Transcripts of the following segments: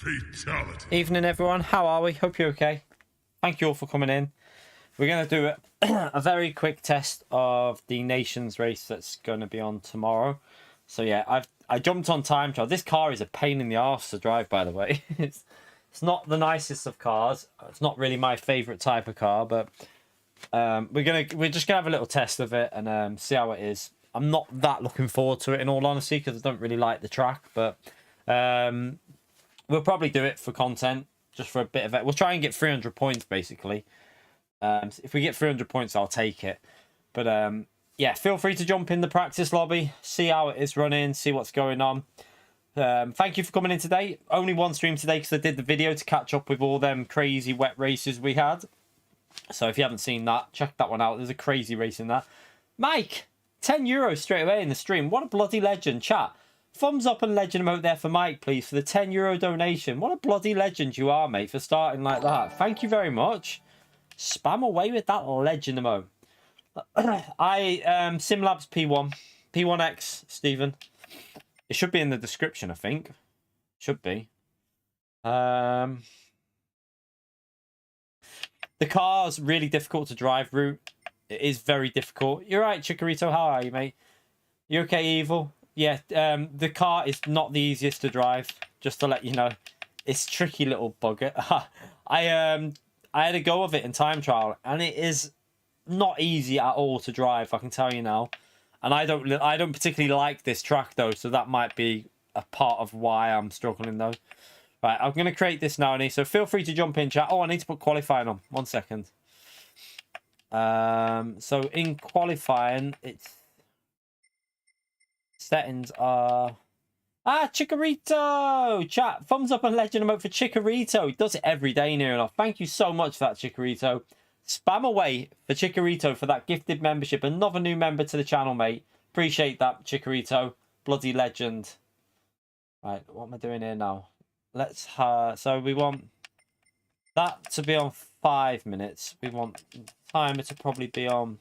Fatality. Evening, everyone. How are we? Hope you're okay. Thank you all for coming in. We're going to do a very quick test of the Nations race that's going to be on tomorrow. So yeah, I jumped on time trial. This car is a pain in the arse to drive, by the way. It's not the nicest of cars. It's not really my favorite type of car, but we're just gonna have a little test of it and see how it is. I'm not that looking forward to it, in all honesty, because I don't really like the track, but we'll probably do it for content, just for a bit of it. We'll try and get 300 points, basically. If we get 300 points, I'll take it. But yeah, feel free to jump in the practice lobby, see how it is running, see what's going on. Thank you for coming in today. Only one stream today because I did the video to catch up with all them crazy wet races we had. So if you haven't seen that, check that one out. There's a crazy race in that. Mike, €10 straight away in the stream. What a bloody legend. Chat, thumbs up and legend emote there for Mike, please, for the €10 donation. What a bloody legend you are, mate, for starting like that. Thank you very much. Spam away with that legend emote. SimLabs P1. P1X, Stephen. It should be in the description, I think. Should be. The car's really difficult to drive, Root. It is very difficult. You're right, Chikorito. How are you, mate? You okay, Evil? Yeah, the car is not the easiest to drive, just to let you know. It's tricky little bugger. I had a go of it in time trial, and it is not easy at all to drive, I can tell you now. And I don't particularly like this track, though, so that might be a part of why I'm struggling, though. Right, I'm going to create this now, Annie, so feel free to jump in, chat. Oh, I need to put qualifying on. 1 second. So in qualifying, its settings are... Ah, Chikorito! Chat, thumbs up and legend emote for Chikorito. He does it every day near enough. Thank you so much for that, Chikorito. Spam away for Chikorito for that gifted membership. Another new member to the channel, mate. Appreciate that, Chikorito. Bloody legend. Right, what am I doing here now? Let's... so we want that to be on 5 minutes. We want timer to probably be on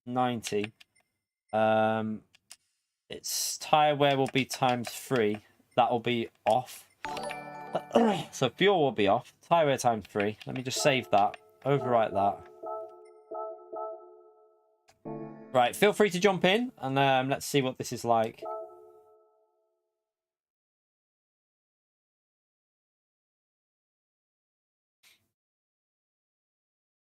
90. Its tire wear will be ×3. That will be off. So fuel will be off. Tire wear ×3. Let me just save that. Overwrite that. Right, feel free to jump in and let's see what this is like.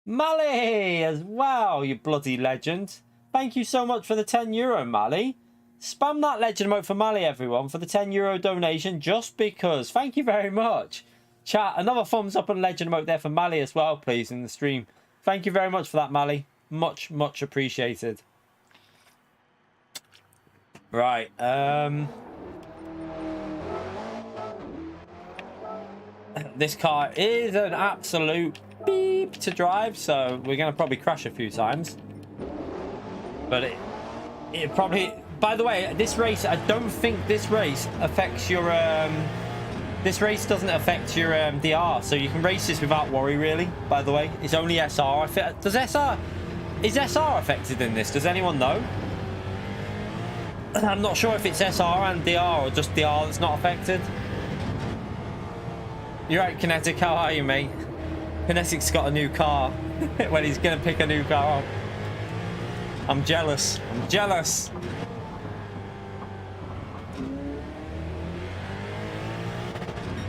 Mally as well, you bloody legend. Thank you so much for the €10, Mally. Spam that legend emote for Mally, everyone, for the €10 donation, just because. Thank you very much. Chat, another thumbs up and legend emote there for Mally as well, please, in the stream. Thank you very much for that, Mally. Much, much appreciated. Right, this car is an absolute beep to drive, so we're going to probably crash a few times. But it probably... By the way, this race, I don't think this race affects your... this race doesn't affect your DR, so you can race this without worry, really, by the way. It's only SR. Does SR... Is SR affected in this? Does anyone know? I'm not sure if it's SR and DR or just DR that's not affected. You're right, Kinetic. How are you, mate? Kinetic's got a new car. When he's going to pick a new car up. I'm jealous. I'm jealous.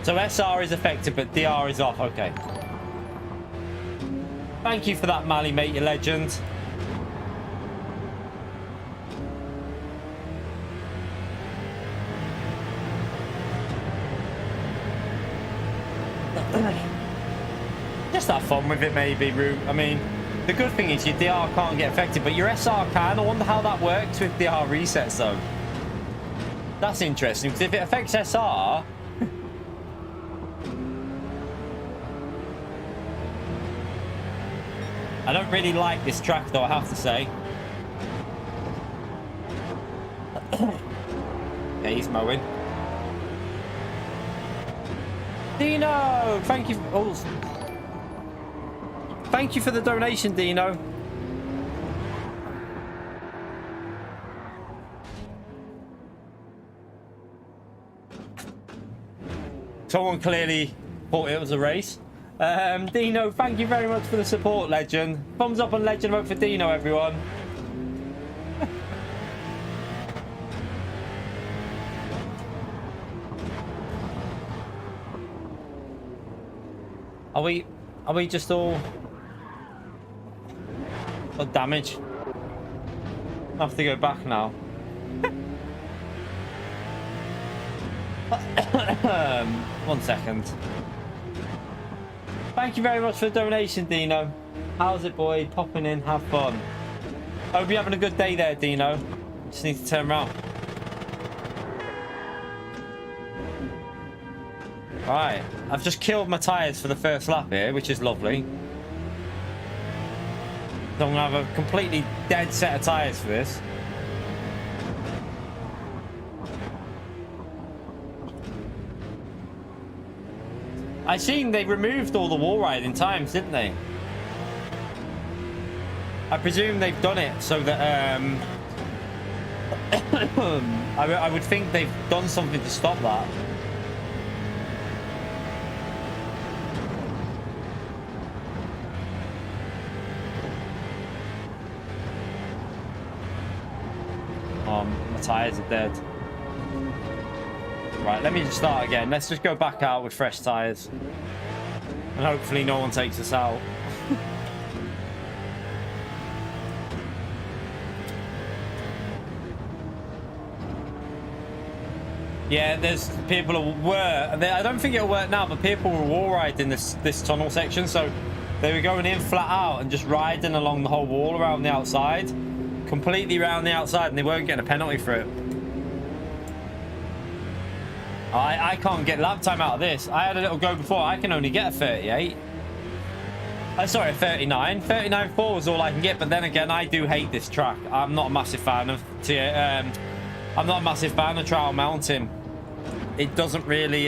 So SR is affected, but DR is off. Okay. Thank you for that, Mally, mate, you legend. Just have fun with it, maybe, Root. I mean, the good thing is your DR can't get affected, but your SR can. I wonder how that works with DR resets, though. That's interesting, because if it affects SR... I don't really like this track, though, I have to say. Yeah, he's mowing. Dino! Thank you. Oh. Thank you for the donation, Dino. Someone clearly thought it was a race. Dino, thank you very much for the support, Legend. Thumbs up on Legend, vote for Dino, everyone. Are we just all damage? I have to go back now. One second. Thank you very much for the donation, Dino. How's it, boy? Popping in, have fun. Hope you're having a good day there, Dino. Just need to turn around. Right, I've just killed my tyres for the first lap here, which is lovely. So I'm going to have a completely dead set of tyres for this. I seen they removed all the wall riding times, didn't they? I presume they've done it so that I would think they've done something to stop that. My tires are dead. Right, let me just start again. Let's just go back out with fresh tires. And hopefully no one takes us out. Yeah, there's people who were... I don't think it'll work now, but people were wall riding this tunnel section. So they were going in flat out and just riding along the whole wall around the outside. Completely around the outside, and they weren't getting a penalty for it. I can't get lap time out of this. I had a little go before. I can only get a 38. Sorry, a 39. 39.4 was all I can get, but then again, I do hate this track. I'm not a massive fan of trial mounting. It doesn't really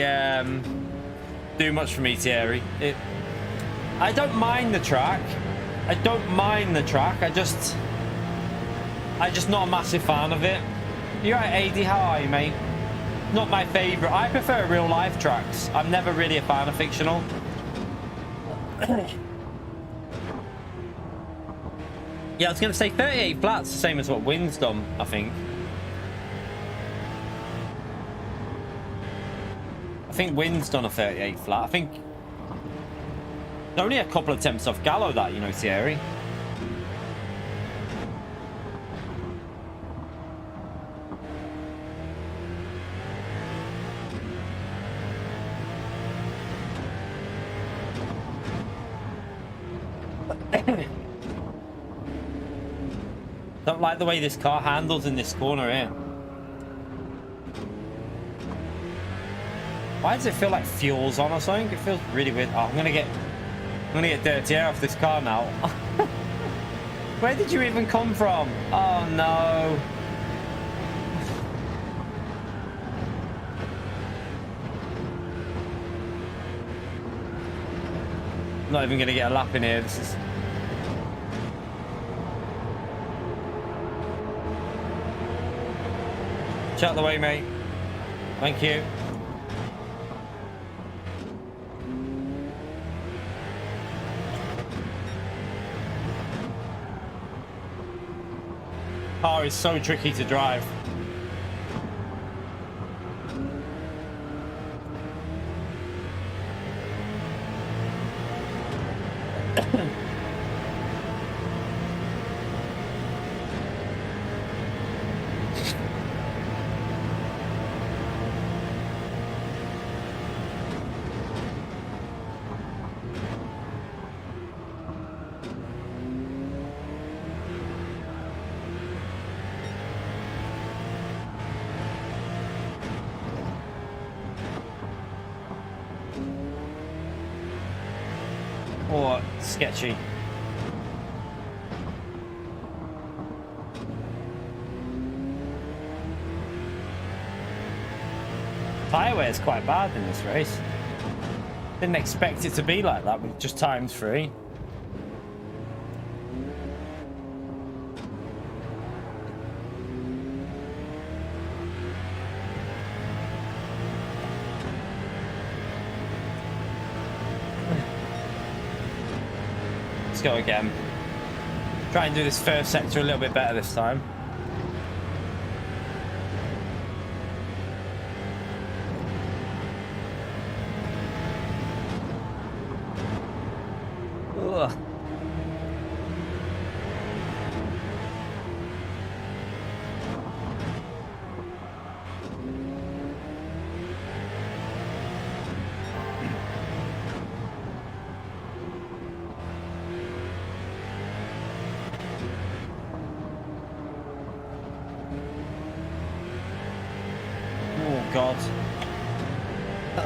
do much for me, Thierry. I don't mind the track. I don't mind the track. I'm just not a massive fan of it. You're right, AD. How are you, mate? Not my favorite. I prefer real life tracks. I'm never really a fan of fictional. Yeah, I was gonna say 38 flats, the same as what Wynn's done, I think. I think Wynn's done a 38 flat. I think only a couple of attempts off Gallo that, you know, Thierry. Don't like the way this car handles in this corner here. Why does it feel like fuel's on or something? It feels really weird. Oh, I'm gonna get dirty air off this car now. Where did you even come from? Oh no. I'm not even gonna get a lap in here. This is... Out the way, mate. Thank you. Car is so tricky to drive. Or sketchy. Tyre wear is quite bad in this race. Didn't expect it to be like that with just ×3. go again. Try and do this first sector a little bit better this time. Ugh. God.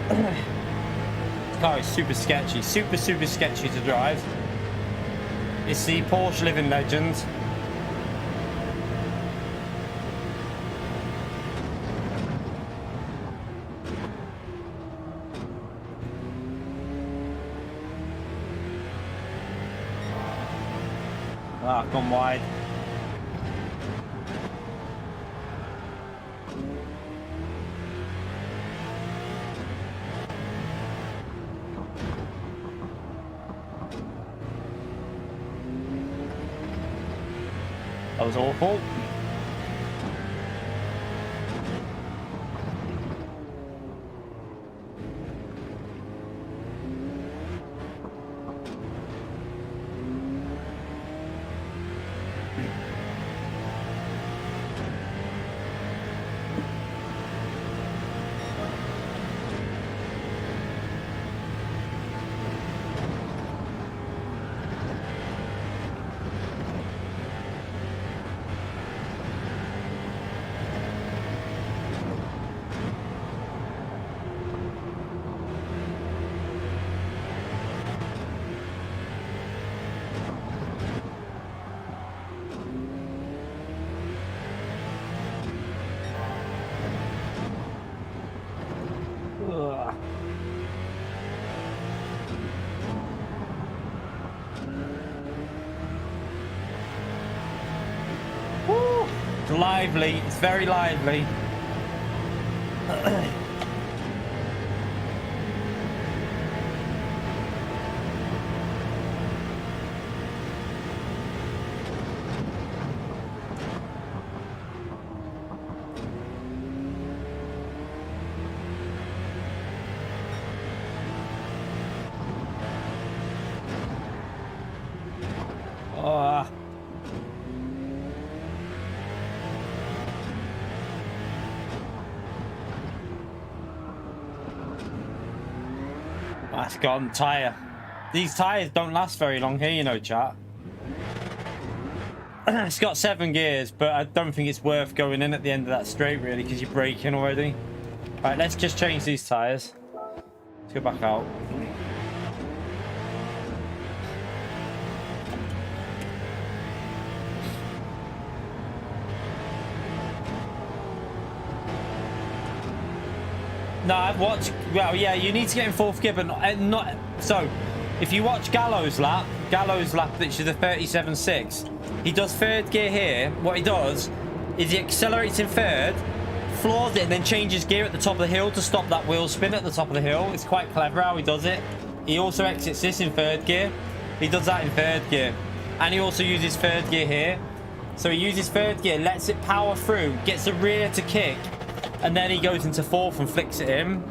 This car is super sketchy, super sketchy to drive. It's the Porsche living legend. Ah, gone wide. That was awful. Lively, it's very lively. Oh. That's gone. Tyre. These tyres don't last very long here, you know, chat. It's got 7 gears, but I don't think it's worth going in at the end of that straight, really, because you're braking already. Right, let's just change these tyres. Let's go back out. No, I've watched. Well, yeah, you need to get in 4th gear, but not. So, if you watch Gallows lap, which is the 37.6, he does 3rd gear here. What he does is he accelerates in 3rd, floors it, and then changes gear at the top of the hill to stop that wheel spin at the top of the hill. It's quite clever how he does it. He also exits this in 3rd gear. He does that in 3rd gear, and he also uses 3rd gear here. So he uses 3rd gear, lets it power through, gets the rear to kick. And then he goes into 4th and flicks it in.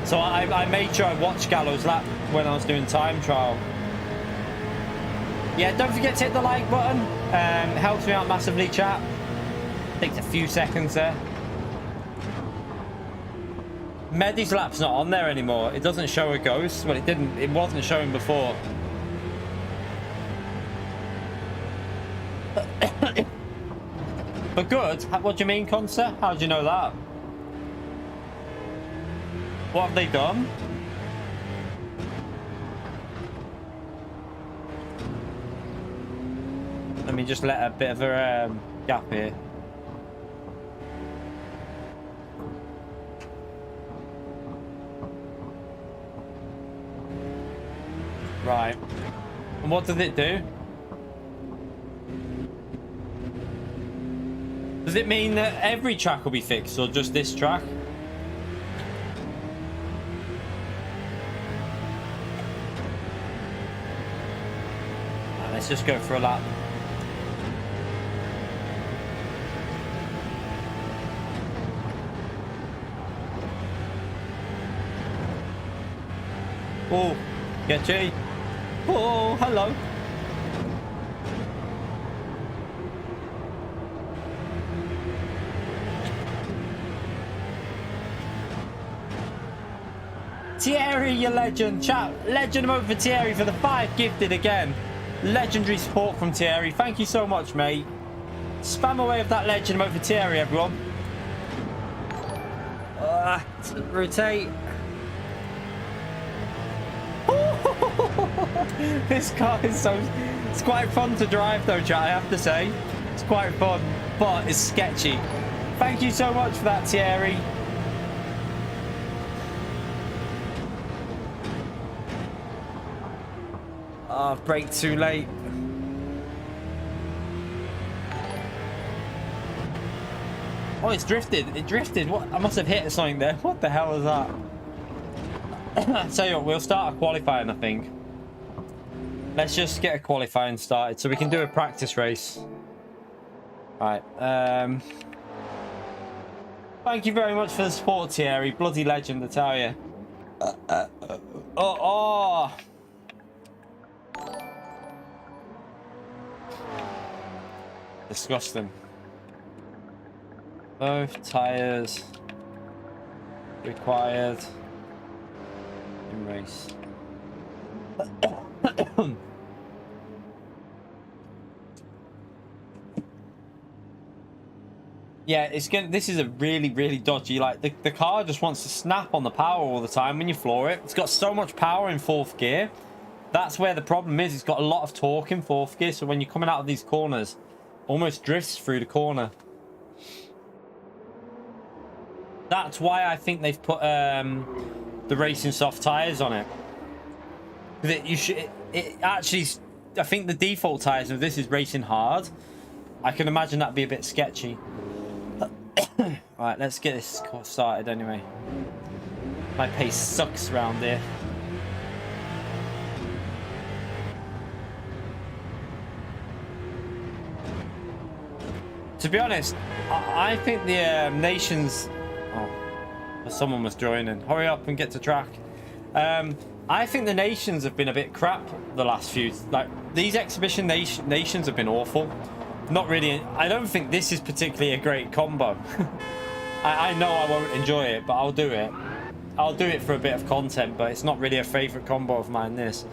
So I made sure I watched Gallows lap when I was doing time trial. Yeah, don't forget to hit the like button. It helps me out massively, chat. Takes a few seconds there. Medi's lap's not on there anymore. It doesn't show a ghost. Well, it wasn't showing before. But good. What do you mean, Corsair? How do you know that? What have they done? Let me just let a bit of a gap here. Right. And what does it do? Does it mean that every track will be fixed or just this track? let's just go for a lap. Oh, get you. Oh, hello. Thierry, you legend. Chat, legend vote for Thierry for the 5 gifted again. Legendary support from Thierry. Thank you so much, mate. Spam away with that legend vote for Thierry, everyone. Rotate. This car is so... It's quite fun to drive though, chat, I have to say. It's quite fun, but it's sketchy. Thank you so much for that, Thierry. Oh, I've braked too late. Oh, it's drifted. It drifted. What? I must have hit something there. What the hell is that? Tell you what, we'll start a qualifying, I think. Let's just get a qualifying started so we can do a practice race. Right. Thank you very much for the support, Thierry. Bloody legend, I tell you. Oh. Disgusting. Both tires required in race. Yeah, it's gonna. This is a really dodgy. Like the car just wants to snap on the power all the time when you floor it. It's got so much power in 4th gear. That's where the problem is. It's got a lot of torque in 4th gear, so when you're coming out of these corners, almost drifts through the corner. That's why I think they've put the racing soft tires on it. It actually, I think the default tires of this is racing hard. I can imagine that'd be a bit sketchy. Right, let's get this course started anyway. My pace sucks around here. To be honest, I think the nations... Oh, someone was joining. Hurry up and get to track. I think the nations have been a bit crap the last few... Like, these exhibition nations have been awful. Not really... I don't think this is particularly a great combo. I know I won't enjoy it, but I'll do it. I'll do it for a bit of content, but it's not really a favourite combo of mine, this.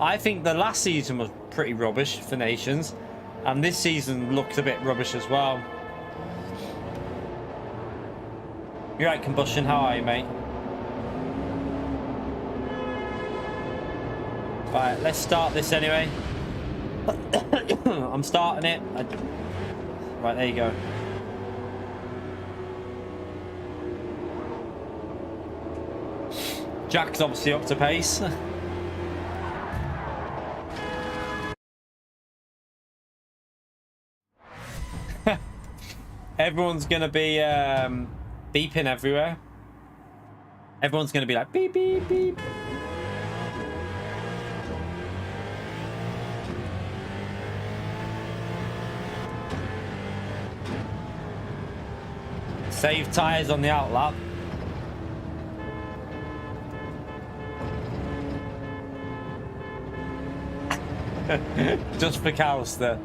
I think the last season was pretty rubbish for nations. And this season looked a bit rubbish as well. You're right, Combustion. How are you, mate? Right, let's start this anyway. I'm starting it. Right, there you go. Jack's obviously up to pace. Everyone's gonna be beeping everywhere. Everyone's gonna be like beep beep beep. Save tires on the outlap. Just for Calster.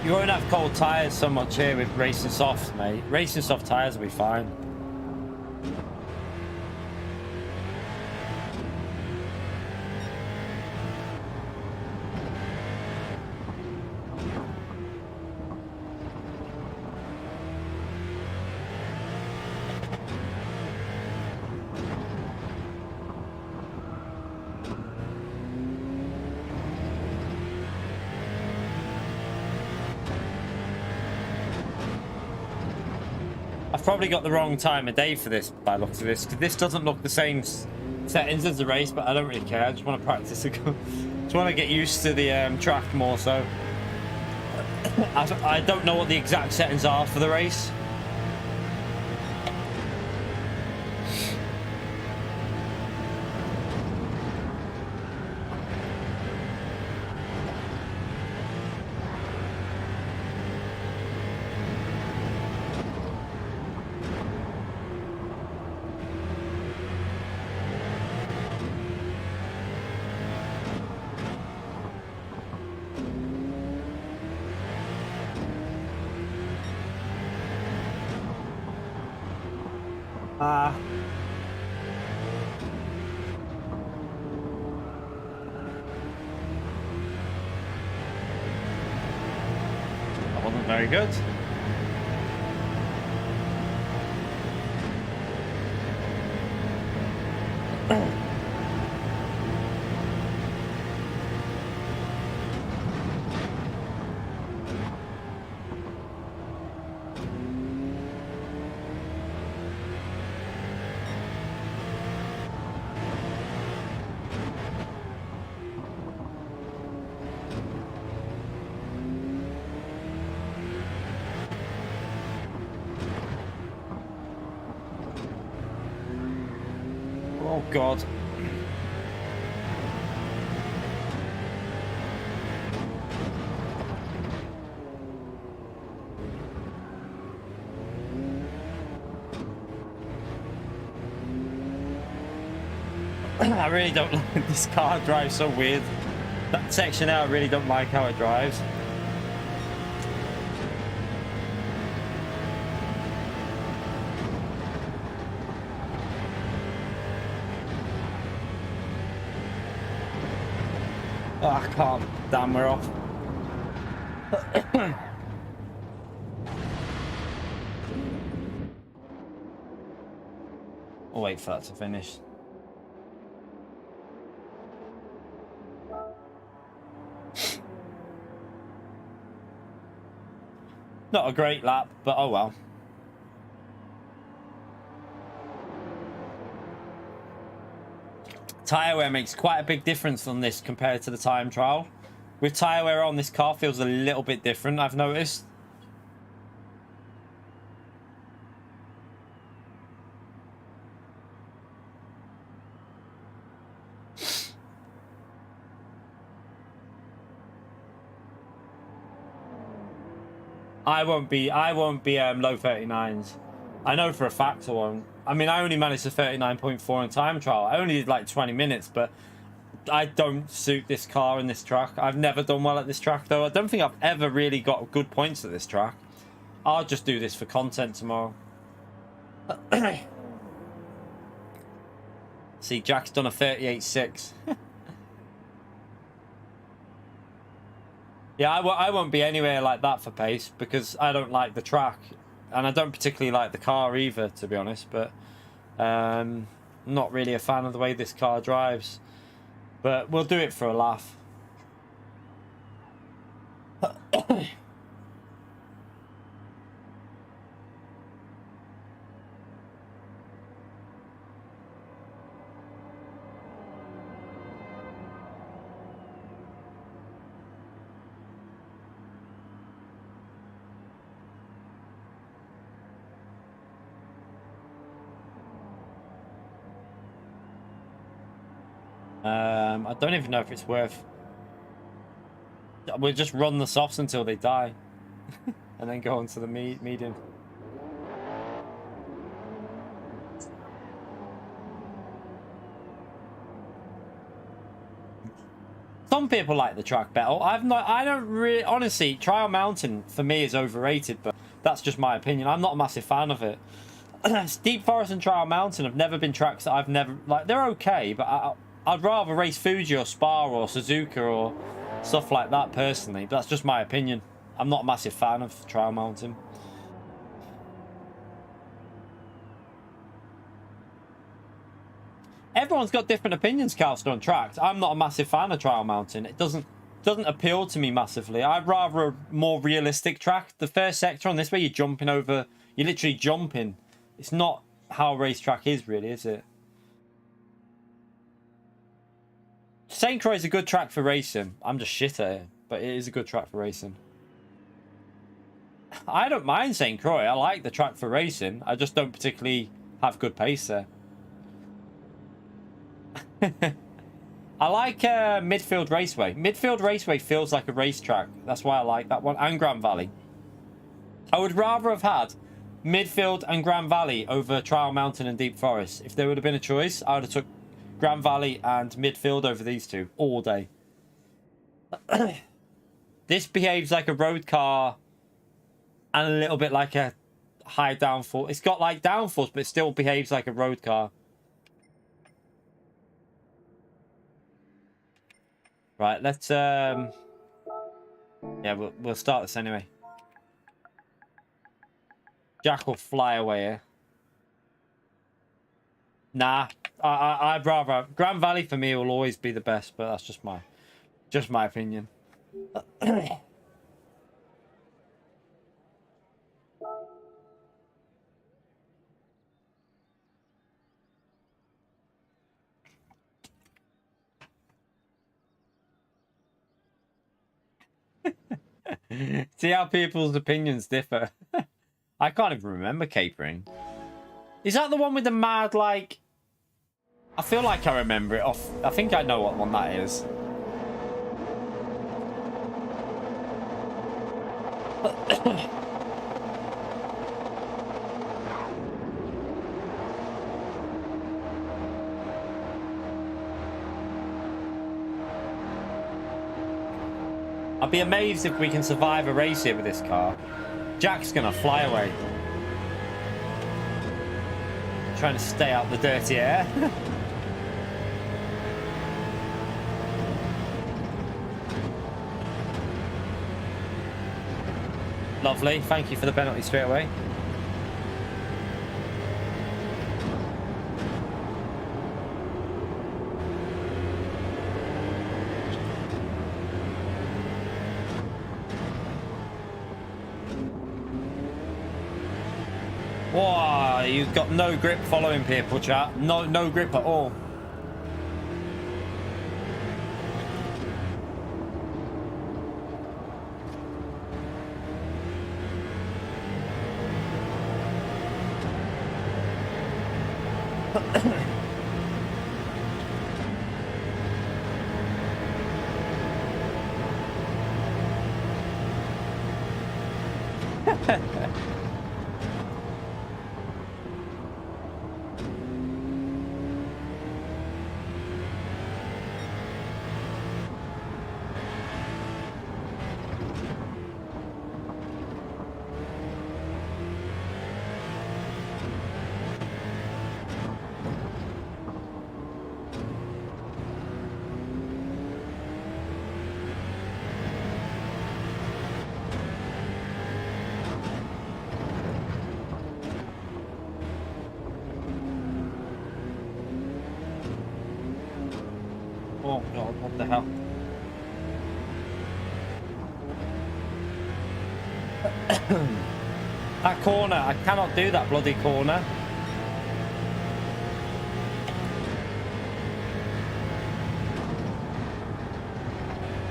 You won't have cold tyres so much here with Racing Soft, mate. Racing Soft tyres will be fine. I've probably got the wrong time of day for this by the looks of this, because this doesn't look the same settings as the race, but I don't really care. I just want to practice. Just want to get used to the track more so. I don't know what the exact settings are for the race. That wasn't very good. Oh God. I really don't like this car. Drives so weird. That section there, I really don't like how it drives. Oh, I can't. Damn, we're off. I'll wait for that to finish. Not a great lap, but oh well. Tyre wear makes quite a big difference on this compared to the time trial. With tyre wear on, this car feels a little bit different, I've noticed. I won't be low 39s. I know for a fact I won't. I mean, I only managed a 39.4 in time trial. I only did like 20 minutes, but I don't suit this car in this track. I've never done well at this track, though. I don't think I've ever really got good points at this track. I'll just do this for content tomorrow. See, Jack's done a 38.6. Yeah, I won't be anywhere like that for pace because I don't like the track. And I don't particularly like the car either, to be honest. But not really a fan of the way this car drives. But we'll do it for a laugh. I don't even know if it's worth. We'll just run the softs until they die, and then go on to the medium. Some people like the track better. I don't really. Honestly, Trial Mountain for me is overrated, but that's just my opinion. I'm not a massive fan of it. Deep Forest and Trial Mountain have never been tracks that I've never like. They're okay, but I'd rather race Fuji or Spa or Suzuka or stuff like that personally. But that's just my opinion. I'm not a massive fan of Trial Mountain. Everyone's got different opinions, Calster, on tracks. I'm not a massive fan of Trial Mountain. It doesn't appeal to me massively. I'd rather a more realistic track. The first sector on this, where you're jumping over you're literally jumping. It's not how a racetrack is, really, is it? St. Croix is a good track for racing. I'm just shit at it, but it is a good track for racing. I don't mind St. Croix. I like the track for racing. I just don't particularly have good pace there. I like Midfield Raceway. Midfield Raceway feels like a racetrack. That's why I like that one. And Grand Valley. I would rather have had Midfield and Grand Valley over Trial Mountain and Deep Forest. If there would have been a choice, I would have took Grand Valley and Midfield over these two all day. This behaves like a road car and a little bit like a high downforce. It's got like downforce, but it still behaves like a road car. Right, let's yeah, we'll start this anyway. Jack will fly away here. Nah, I'd rather Grand Valley for me will always be the best, but that's just my opinion. See how people's opinions differ. I can't even remember capering. Is that the one with the mad, like... I feel like I remember it off... I think I know what one that is. I'd be amazed if we can survive a race here with this car. Jack's gonna fly away. Trying to stay out the dirty air. Lovely. Thank you for the penalty straight away. Wow, you've got no grip following people, chat. No grip at all. Oh god, what the hell? That corner, I cannot do that bloody corner.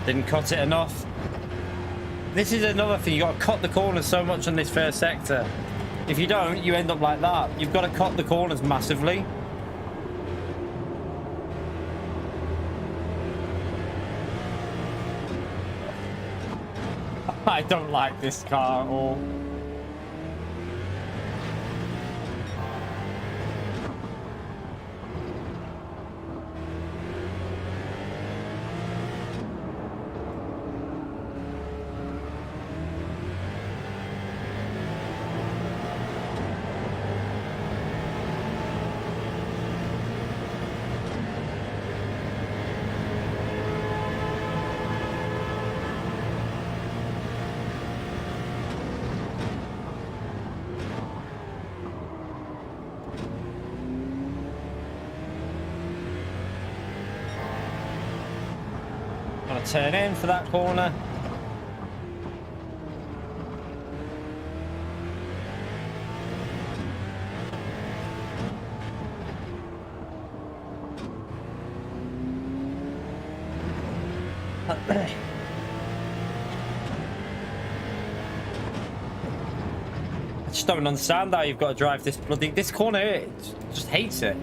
Didn't cut it enough. This is another thing, you got to cut the corners so much on this first sector. If you don't, you end up like that. You've got to cut the corners massively. I don't like this car at all. Turn in for that corner. I just don't understand how you've got to drive this corner. It just hates it.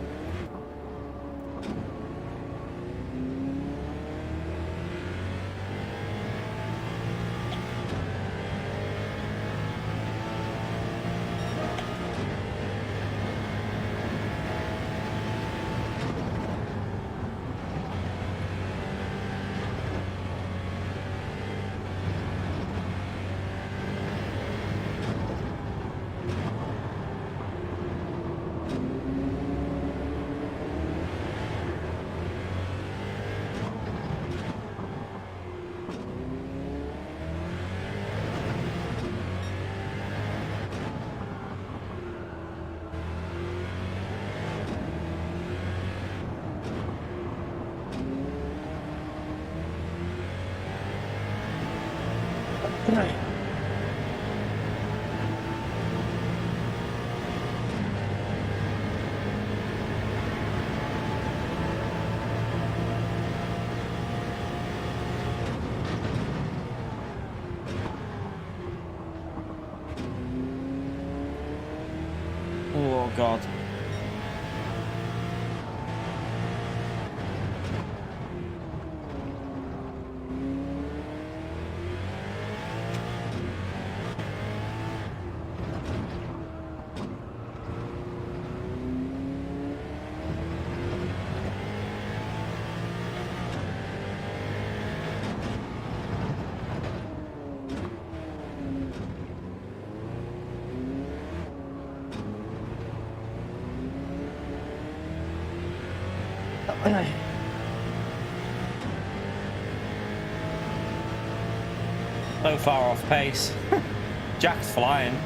Oh God. So far off pace. Jack's flying.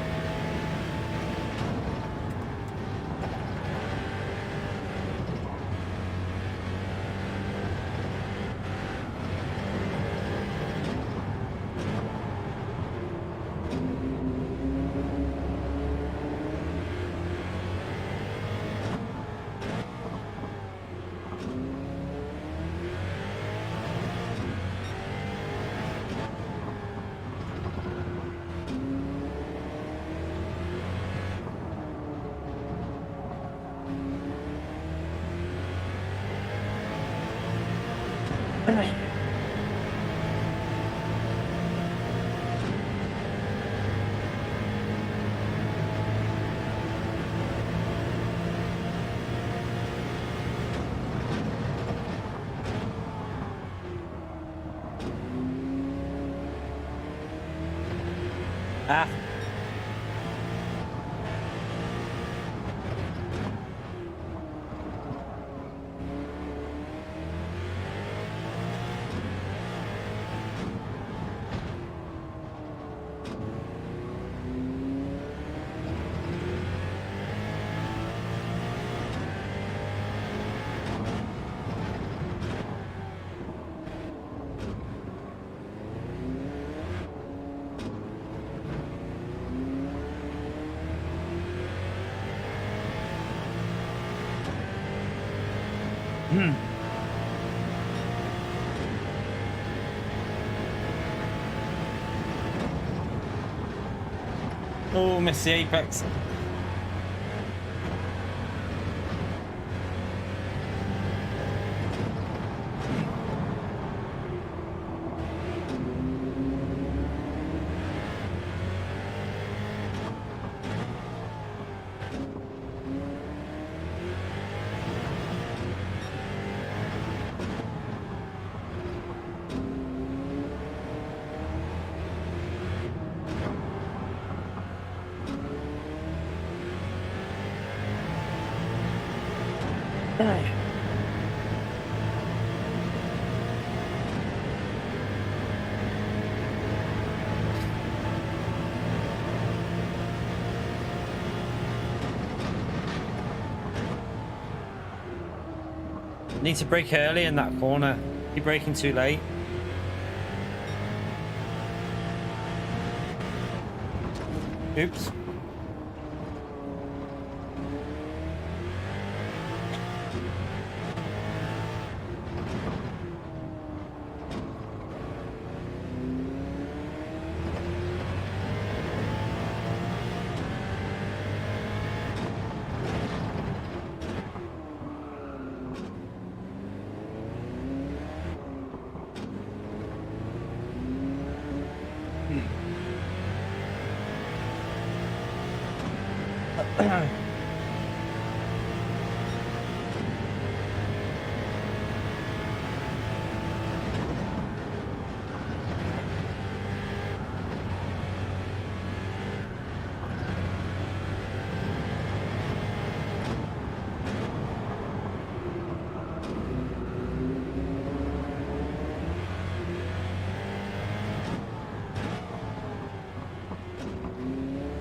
Ah. Oh, missed the apex. Need to brake early in that corner. You're braking too late. Oops.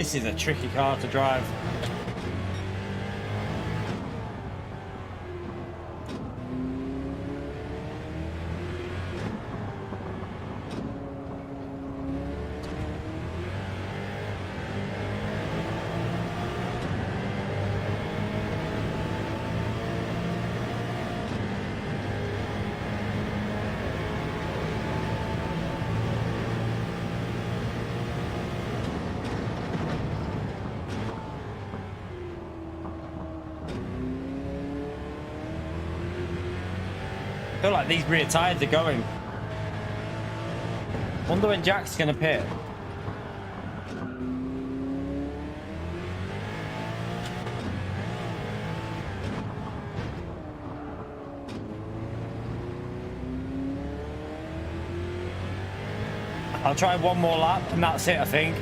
This is a tricky car to drive. I feel like these rear tyres are going. Wonder when Jack's gonna pit. I'll try one more lap and that's it, I think.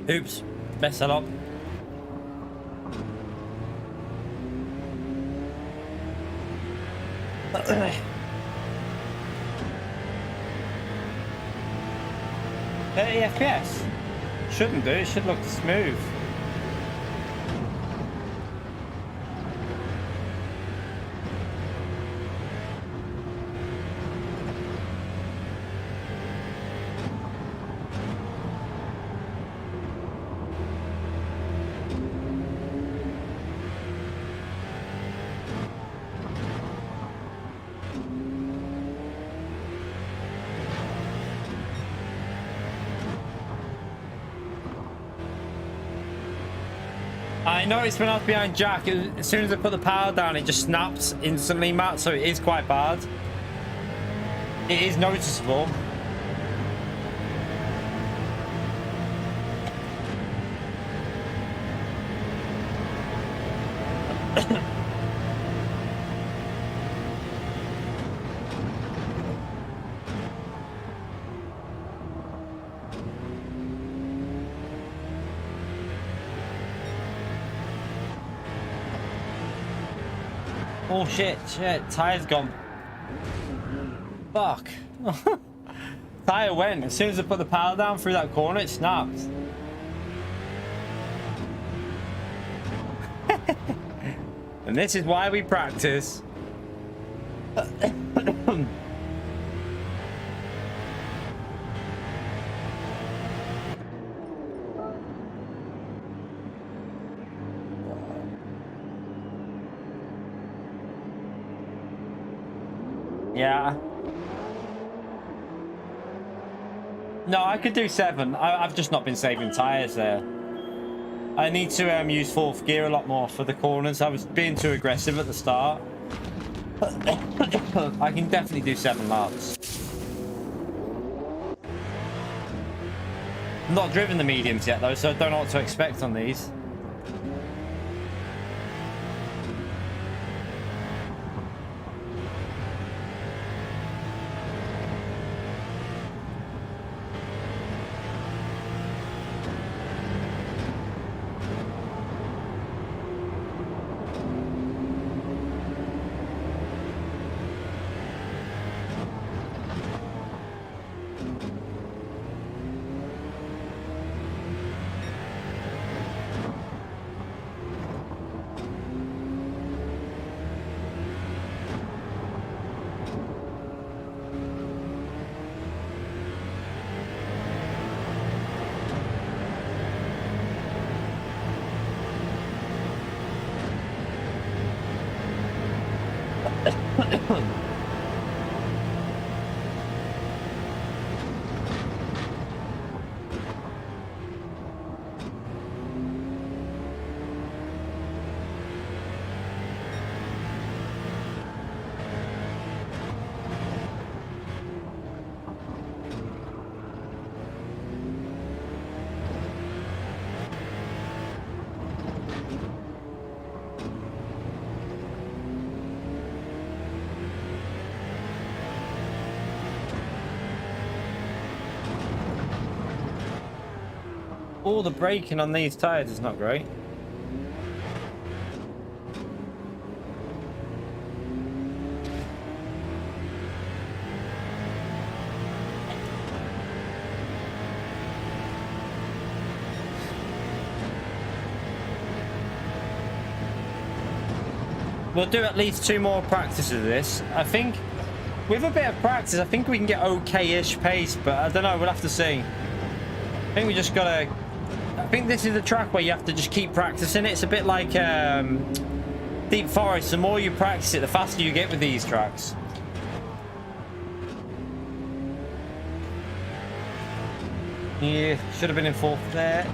Oops, messed that up. FPS shouldn't do, it should look smooth. I noticed when I was behind Jack, as soon as I put the power down, it just snaps instantly, Matt, so it is quite bad. It is noticeable. Oh shit, tire's gone. Fuck. Tire went. As soon as I put the power down through that corner, it snapped. And this is why we practice. Yeah. No, I could do 7. I've just not been saving tires there. I need to use 4th gear a lot more for the corners. I was being too aggressive at the start. I can definitely do 7 laps. I'm not driven the mediums yet though, so I don't know what to expect on these. All the braking on these tires is not great. we'll do at least 2 more practices of this. I think with a bit of practice, I think we can get okay-ish pace, but I don't know. We'll have to see. I think we just gotta. I think this is the track where you have to just keep practicing it. It's a bit like Deep Forest. The more you practice it, the faster you get with these tracks. Yeah, should have been in 4th there.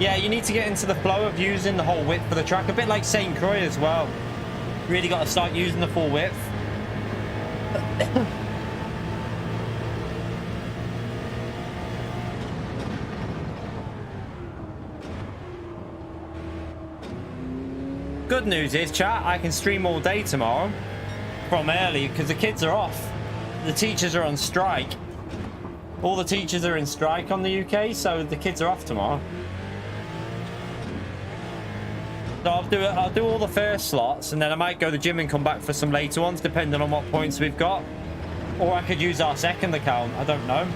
Yeah, you need to get into the flow of using the whole width for the track. A bit like St. Croix as well. Really got to start using the full width. Good news is, chat, I can stream all day tomorrow from early because the kids are off. The teachers are on strike. All the teachers are in strike on the UK, so the kids are off tomorrow. So I'll do all the first slots, and then I might go to the gym and come back for some later ones, depending on what points we've got. Or I could use our second account. I don't know.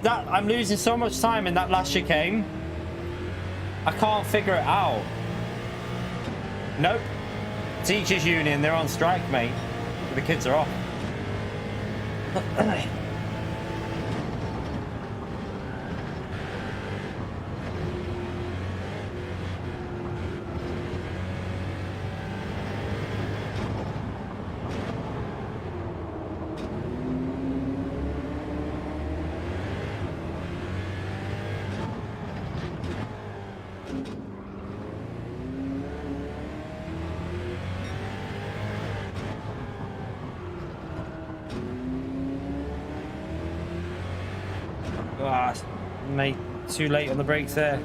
I'm losing so much time in that last chicane. I can't figure it out. Nope. Teachers union, they're on strike, mate. The kids are off. Mate, too late on the brakes there.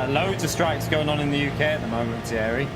Loads of strikes going on in the UK at the moment, Thierry.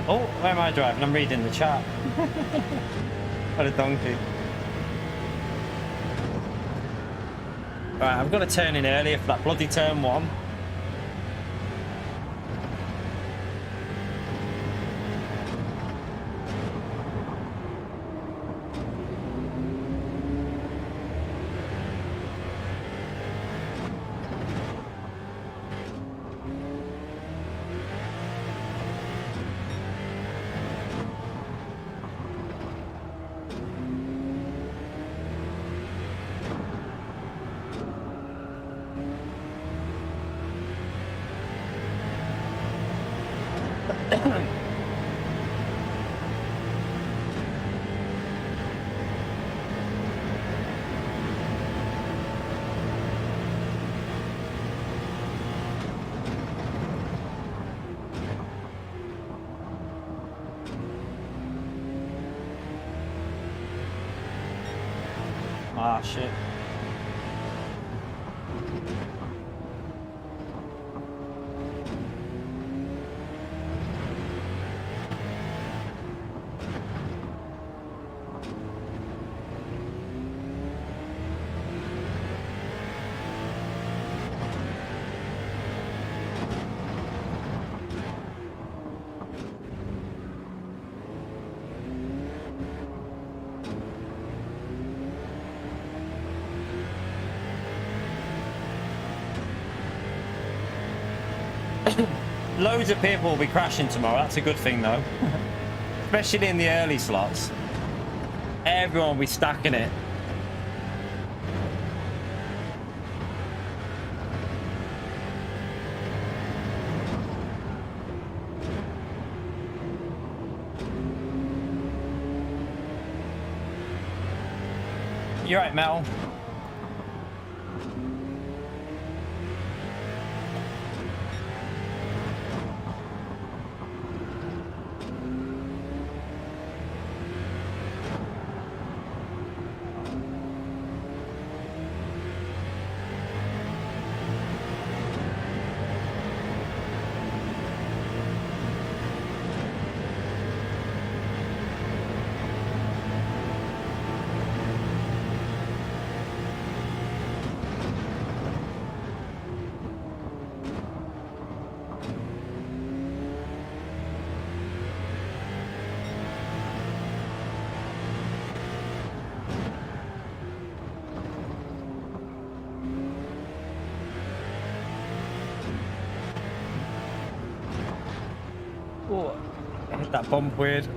Oh, where am I driving? I'm reading the chat. What a donkey. Right, I've got to turn in earlier for that bloody turn 1. Ah, shit. loads of people will be crashing tomorrow. That's a good thing, though. Especially in the early slots. Everyone will be stacking it. You're right, Mel. Oh, I hit that bump weird.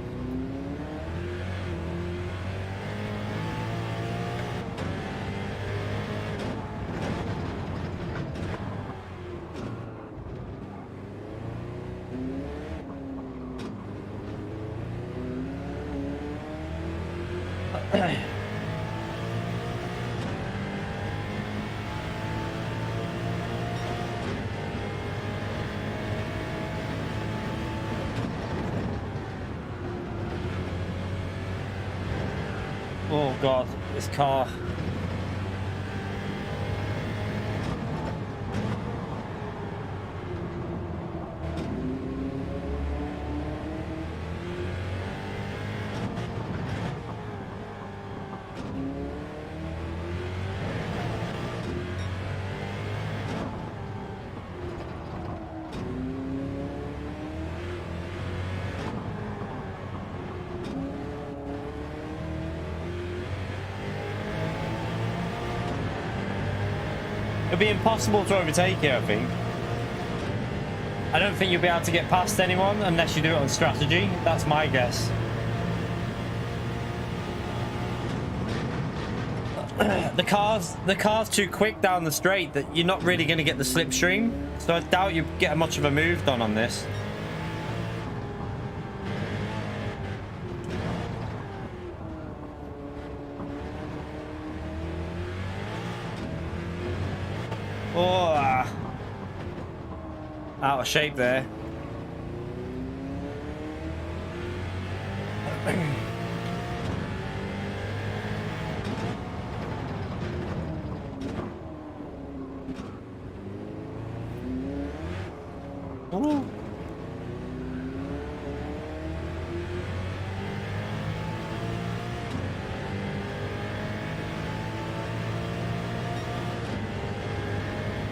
Oh god, this car. It'll be impossible to overtake here, I think. I don't think you'll be able to get past anyone unless you do it on strategy. That's my guess. The car's too quick down the straight that you're not really going to get the slipstream. So I doubt you get much of a move done on this. Oh, out of shape there. Ooh.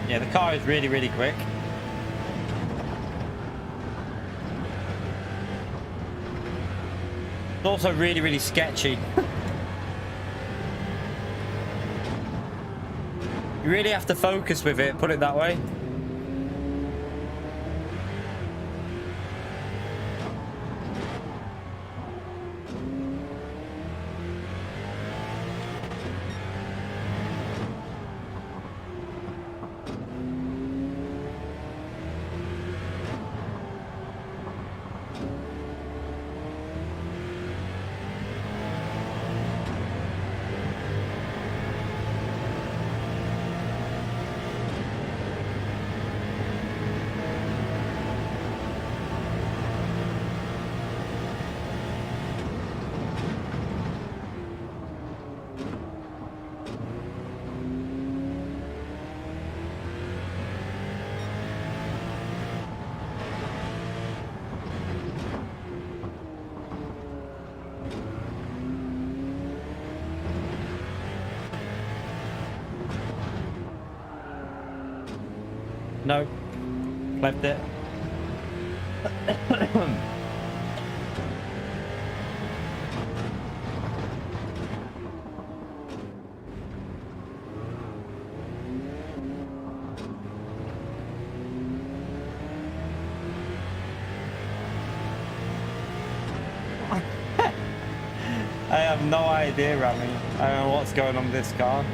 Yeah, the car is really, really quick. It's also really, really sketchy. You really have to focus with it, put it that way. No, left it. have no idea, Rami. I don't know what's going on with this car.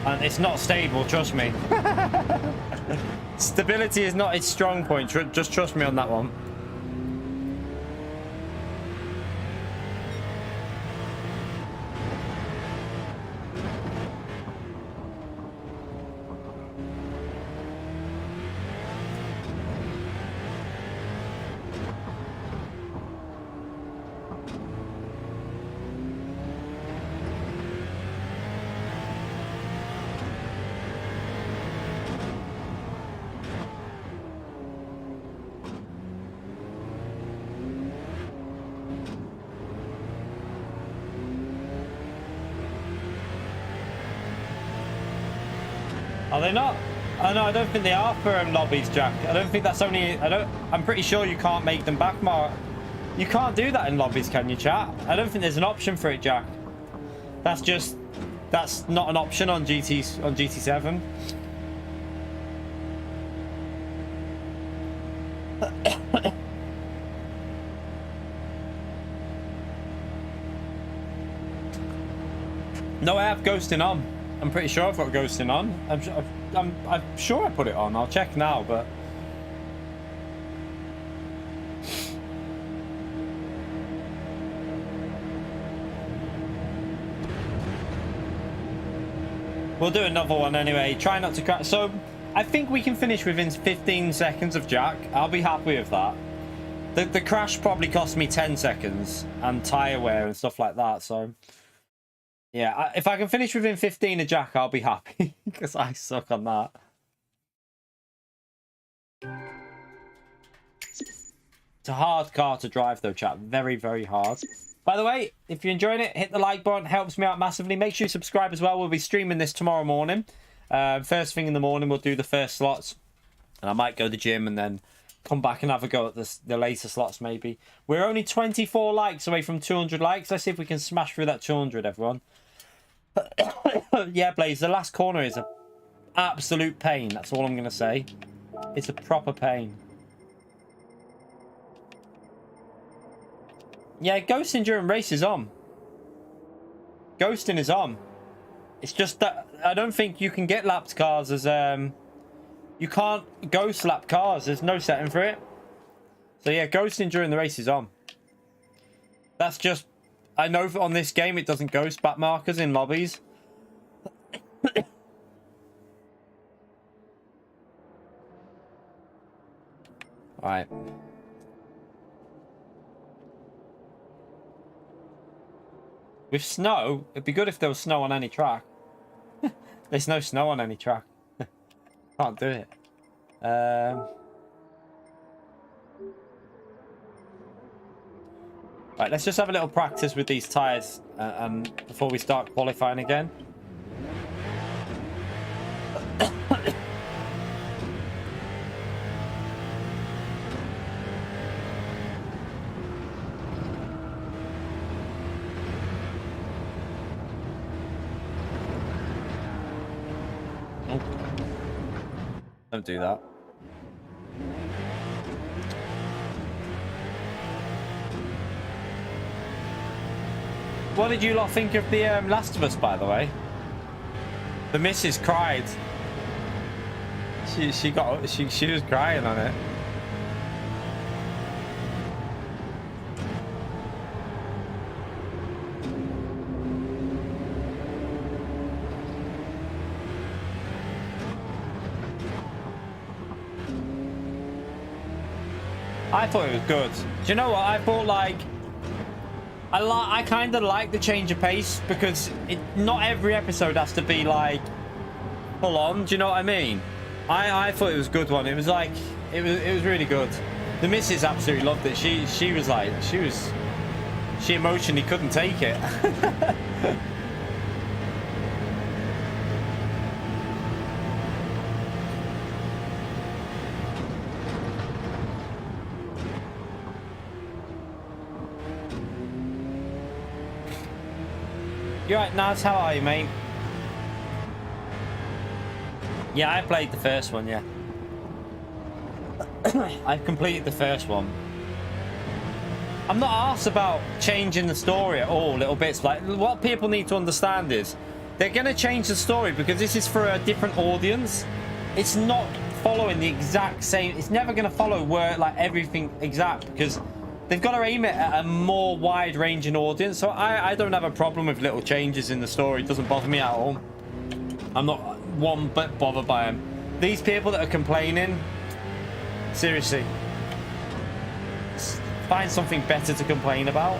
And it's not stable, trust me. Stability is not its strong point. Just trust me on that one. Are they not? Oh no, I don't think they are for lobbies, Jack. I don't think that's only. I'm pretty sure you can't make them back, Mark. You can't do that in lobbies, can you, chat? I don't think there's an option for it, Jack. That's not an option on GT7. No, I have ghosting on. I'm pretty sure I've got ghosting on. I'm sure I put it on. I'll check now, but we'll do another one anyway. Try not to crash. So I think we can finish within 15 seconds of Jack. I'll be happy with that. The crash probably cost me 10 seconds and tire wear and stuff like that. So yeah, if I can finish within 15 of Jack, I'll be happy because I suck on that. It's a hard car to drive though, chat. Very, very hard. By the way, if you're enjoying it, hit the like button. Helps me out massively. Make sure you subscribe as well. We'll be streaming this tomorrow morning. First thing in the morning, we'll do the first slots. And I might go to the gym and then come back and have a go at the later slots maybe. We're only 24 likes away from 200 likes. Let's see if we can smash through that 200, everyone. Yeah, Blaze, the last corner is an absolute pain. That's all I'm going to say. It's a proper pain. Yeah, ghosting during race is on. Ghosting is on. It's just that I don't think you can get lapped cars as you can't ghost lap cars. There's no setting for it. So yeah, ghosting during the race is on. That's just, I know on this game it doesn't ghost back markers in lobbies. Alright. With snow, it'd be good if there was snow on any track. There's no snow on any track. Can't do it. Right, let's just have a little practice with these tyres and before we start qualifying again. Don't do that. What did you lot think of the Last of Us, by the way? The missus cried. She was crying on it. I thought it was good. Do you know what? I thought, like, I kind of like the change of pace because not every episode has to be, like, full on. Do you know what I mean? I thought it was a good one. It was, like, it was really good. The missus absolutely loved it. She was, like, she emotionally couldn't take it. You right, Naz? How are you, mate? Yeah, I played the first one, yeah. I've completed the first one. I'm not arsed about changing the story at all, little bits. Like, what people need to understand is they're going to change the story because this is for a different audience. It's not following the exact same. It's never going to follow where, like, everything exact because they've got to aim it at a more wide-ranging audience. So I don't have a problem with little changes in the story. It doesn't bother me at all. I'm not one bit bothered by them. These people that are complaining, seriously, find something better to complain about.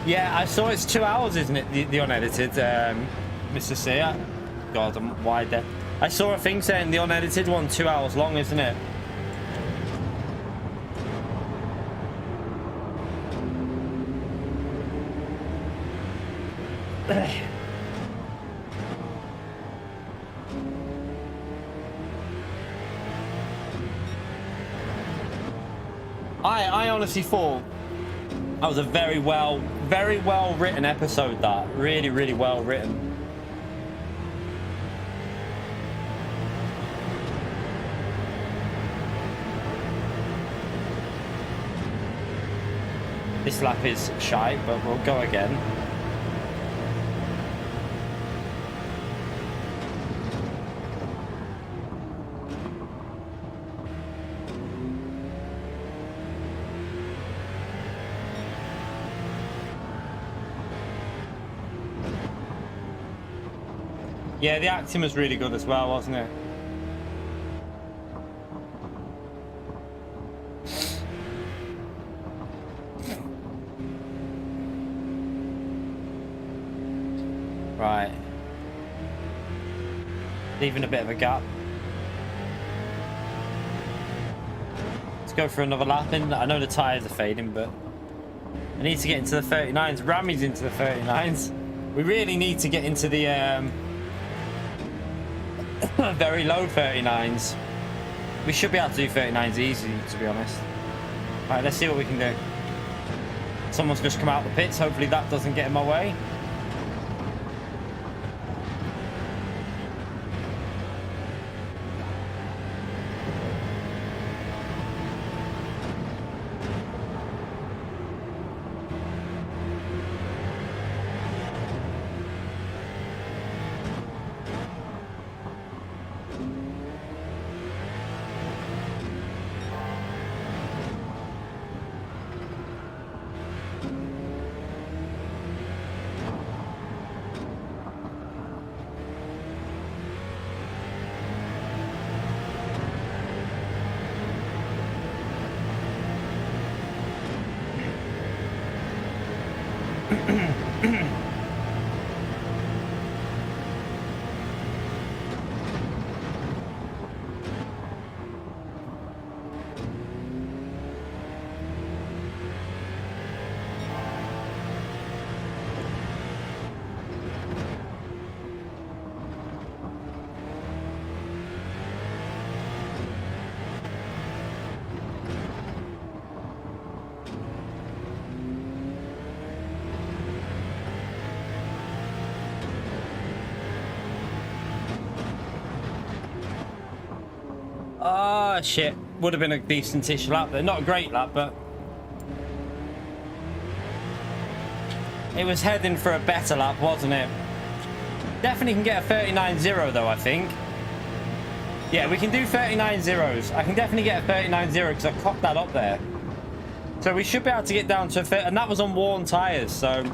Yeah, I saw it's 2 hours, isn't it? The unedited, Mr. C. God, I'm wide there. I saw a thing saying the unedited one 2 hours long, isn't it? I honestly thought that was a very well written episode. That really well written. This lap is shite, but we'll go again. Yeah, the acting was really good as well, wasn't it? Right. Leaving a bit of a gap. Let's go for another lap in. I know the tyres are fading, but I need to get into the 39s. Rammy's into the 39s. We really need to get into the very low 39s. We should be able to do 39s easy, to be honest. Alright, let's see what we can do. Someone's just come out the pits. Hopefully that doesn't get in my way. Ah, shit. Would have been a decent-ish lap there. Not a great lap, but it was heading for a better lap, wasn't it? Definitely can get a 39.0 though, I think. Yeah, we can do 39.0s. I can definitely get a 39.0 because I cocked that up there. So we should be able to get down to a 30, and that was on worn tyres, so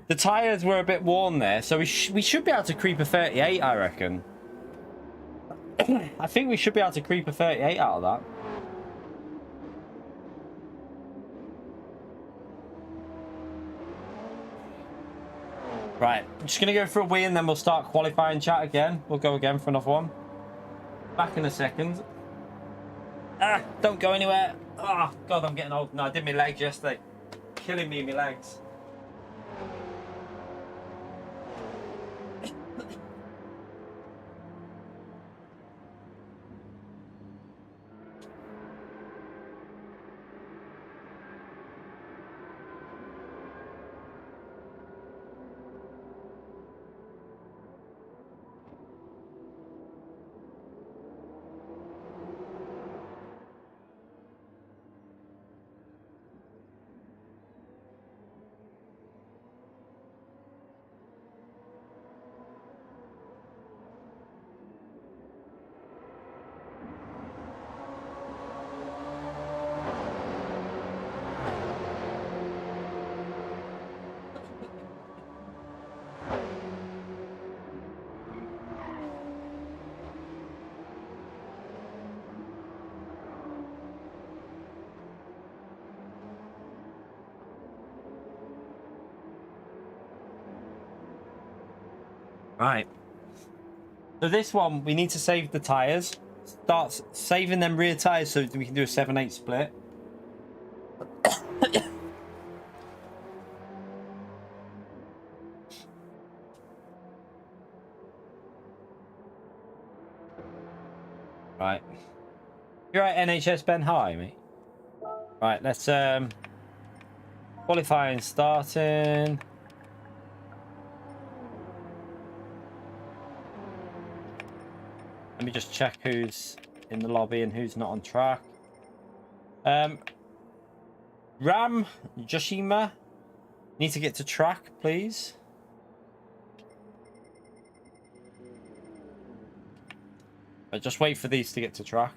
the tyres were a bit worn there, so we should be able to creep a 38, I reckon. I think we should be able to creep a 38 out of that. Right, I'm just going to go for a wee and then we'll start qualifying chat again. We'll go again for another one. Back in a second. Ah, don't go anywhere. Oh, God, I'm getting old. No, I did my legs yesterday. Killing me in my legs. Right. So this one, we need to save the tyres. Start saving them rear tyres so we can do a 7/8 split. Right. You're right, NHS Ben. Hi, mate. Right, let's qualifying starting. Let me just check who's in the lobby and who's not on track. Ram Joshima, need to get to track, please. But just wait for these to get to track.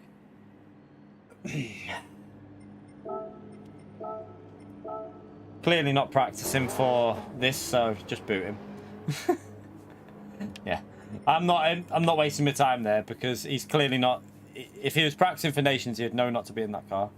Clearly not practicing for this, so just boot him. Yeah. I'm not wasting my time there because he's clearly not. If he was practicing for Nations, he'd know not to be in that car.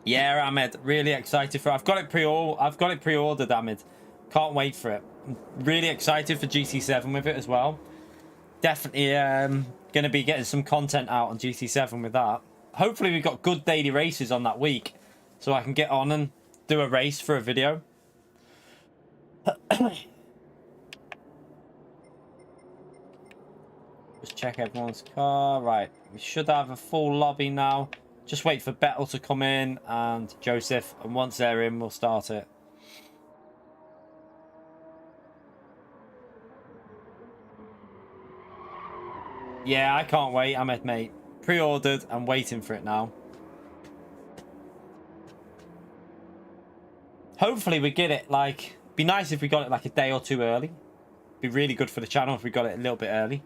Yeah, Ahmed, really excited for it. I've got it pre-ordered, Ahmed. Can't wait for it. I'm really excited for GT7 with it as well. Definitely going to be getting some content out on GT7 with that. Hopefully we've got good daily races on that week so I can get on and do a race for a video. Just check everyone's car. Right, we should have a full lobby now. Just wait for Bettel to come in and Joseph, and once they're in we'll start it. Yeah, I can't wait, Ahmed, mate. Pre-ordered and waiting for it now. Hopefully we get it, like, be nice if we got it like a day or two early. Be really good for the channel if we got it a little bit early.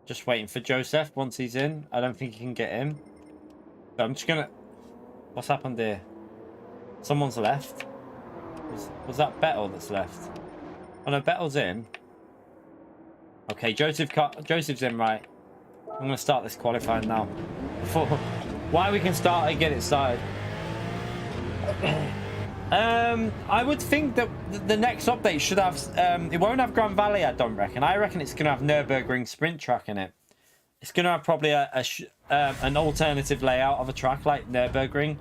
Just waiting for Joseph once he's in. I don't think he can get in. So I'm just gonna... What's happened here? Someone's left. Was that Bettel that's left? Oh no, Bettel's in. Okay, Joseph's in, right. I'm gonna start this qualifying now. Why we can start and get it started. I would think that the next update should have it won't have Grand Valley, I don't reckon. I reckon it's gonna have Nürburgring sprint track in it. It's gonna have probably an alternative layout of a track like Nürburgring.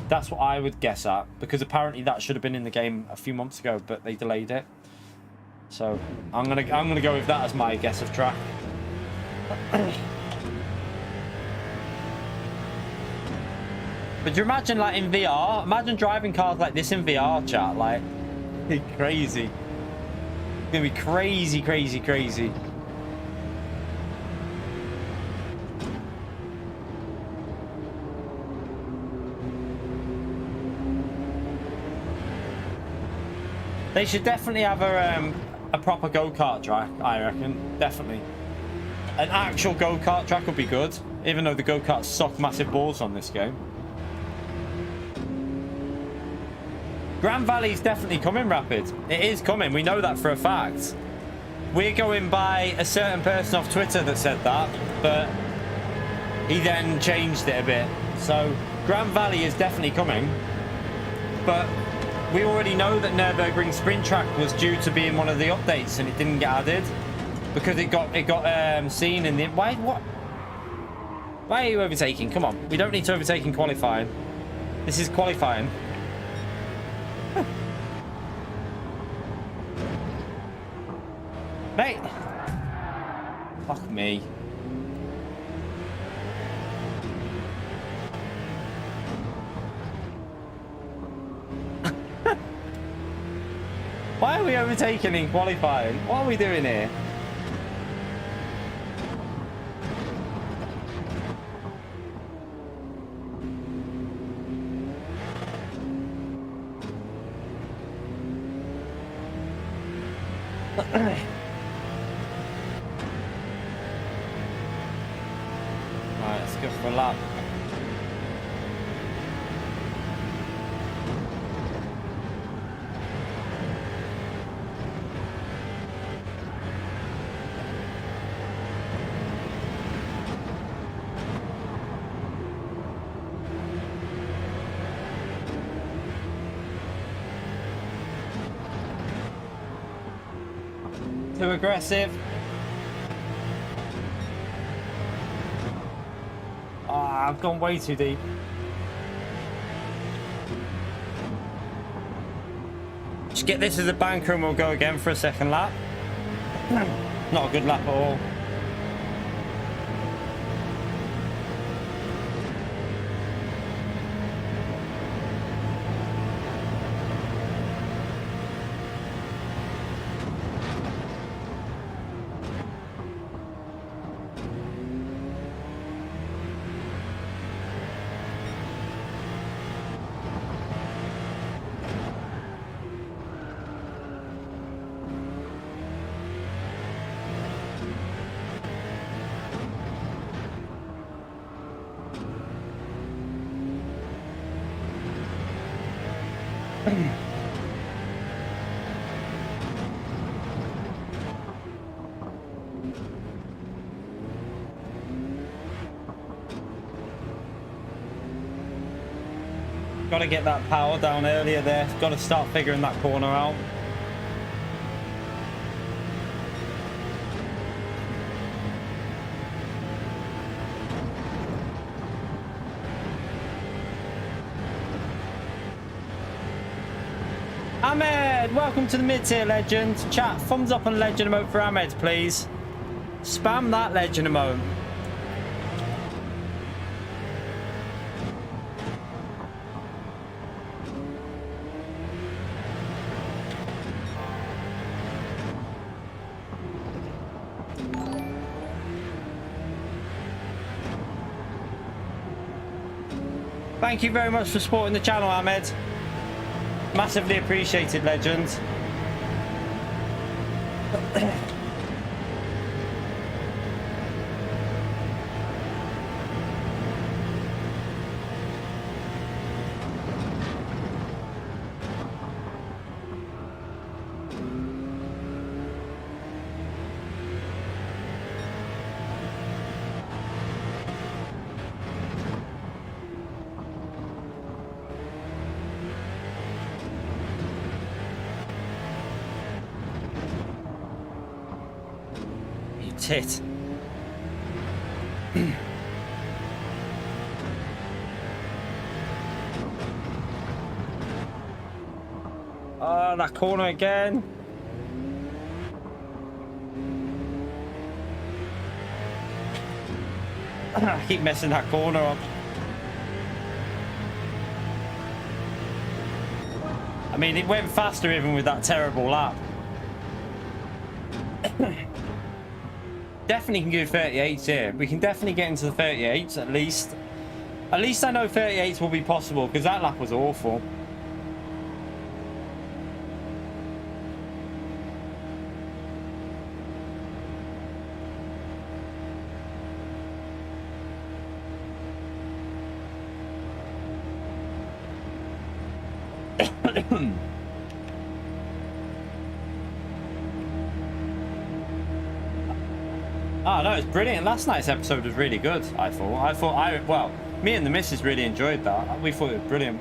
That's what I would guess at, because apparently that should have been in the game a few months ago, but they delayed it. So I'm gonna go with that as my guess of track. But do you imagine, like, in VR? Imagine driving cars like this in VR, chat. Like, crazy. It's gonna be crazy, crazy, crazy. They should definitely have a proper go-kart track, I reckon. Definitely. An actual go-kart track would be good, even though the go-karts suck massive balls on this game. Grand Valley's definitely coming, Rapid. It is coming. We know that for a fact. We're going by a certain person off Twitter that said that, but he then changed it a bit. So Grand Valley is definitely coming, but we already know that Nürburgring Sprint Track was due to be in one of the updates and it didn't get added because it got seen in the... Why are you overtaking? Come on, we don't need to overtake in qualifying. This is qualifying. Mate. Fuck me. Why are we overtaking in qualifying? What are we doing here? Right, let's go for a lap. Too aggressive. Ah, I've gone way too deep. Just get this as a banker and we'll go again for a second lap. Not a good lap at all. Got to get that power down earlier there. Got to start figuring that corner out. Ahmed, welcome to the mid-tier legend. Chat, thumbs up and legend emote for Ahmed, please. Spam that legend emote. Thank you very much for supporting the channel, Ahmed. Massively appreciated, legend. Tit. Oh, that corner again. I keep messing that corner up. I mean, it went faster even with that terrible lap. Definitely can do 38s here. We can definitely get into the 38s at least. At least I know 38s will be possible because that lap was awful. Oh no, it's brilliant. Last night's episode was really good. I thought. Well, me and the missus really enjoyed that. We thought it was brilliant.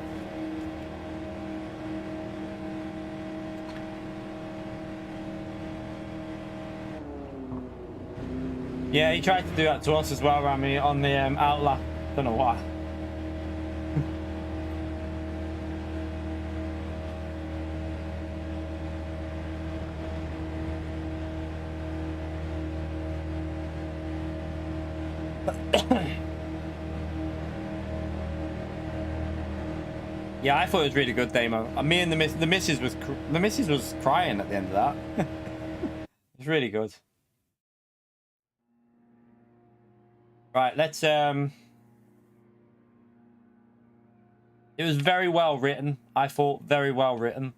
Yeah, he tried to do that to us as well, Rami, on the Outlast. Don't know why. Yeah, I thought it was really good demo. Me and the missus was crying at the end of that. It was really good. Right, let's it was very well written. I thought very well written.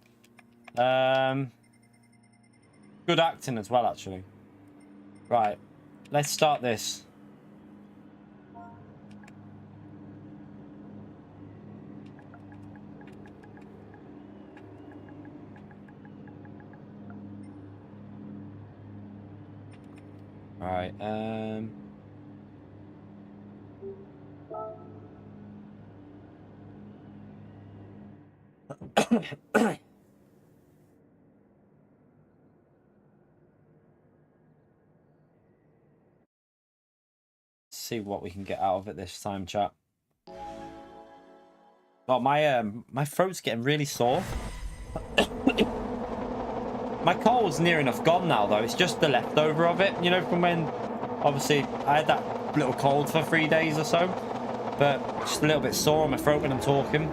Good acting as well, actually. Right, let's start this. All right, see what we can get out of it this time, chat. Oh, my throat's getting really sore. My cold's near enough gone now, though. It's just the leftover of it, you know, from when, obviously, I had that little cold for 3 days or so. But just a little bit sore on my throat when I'm talking.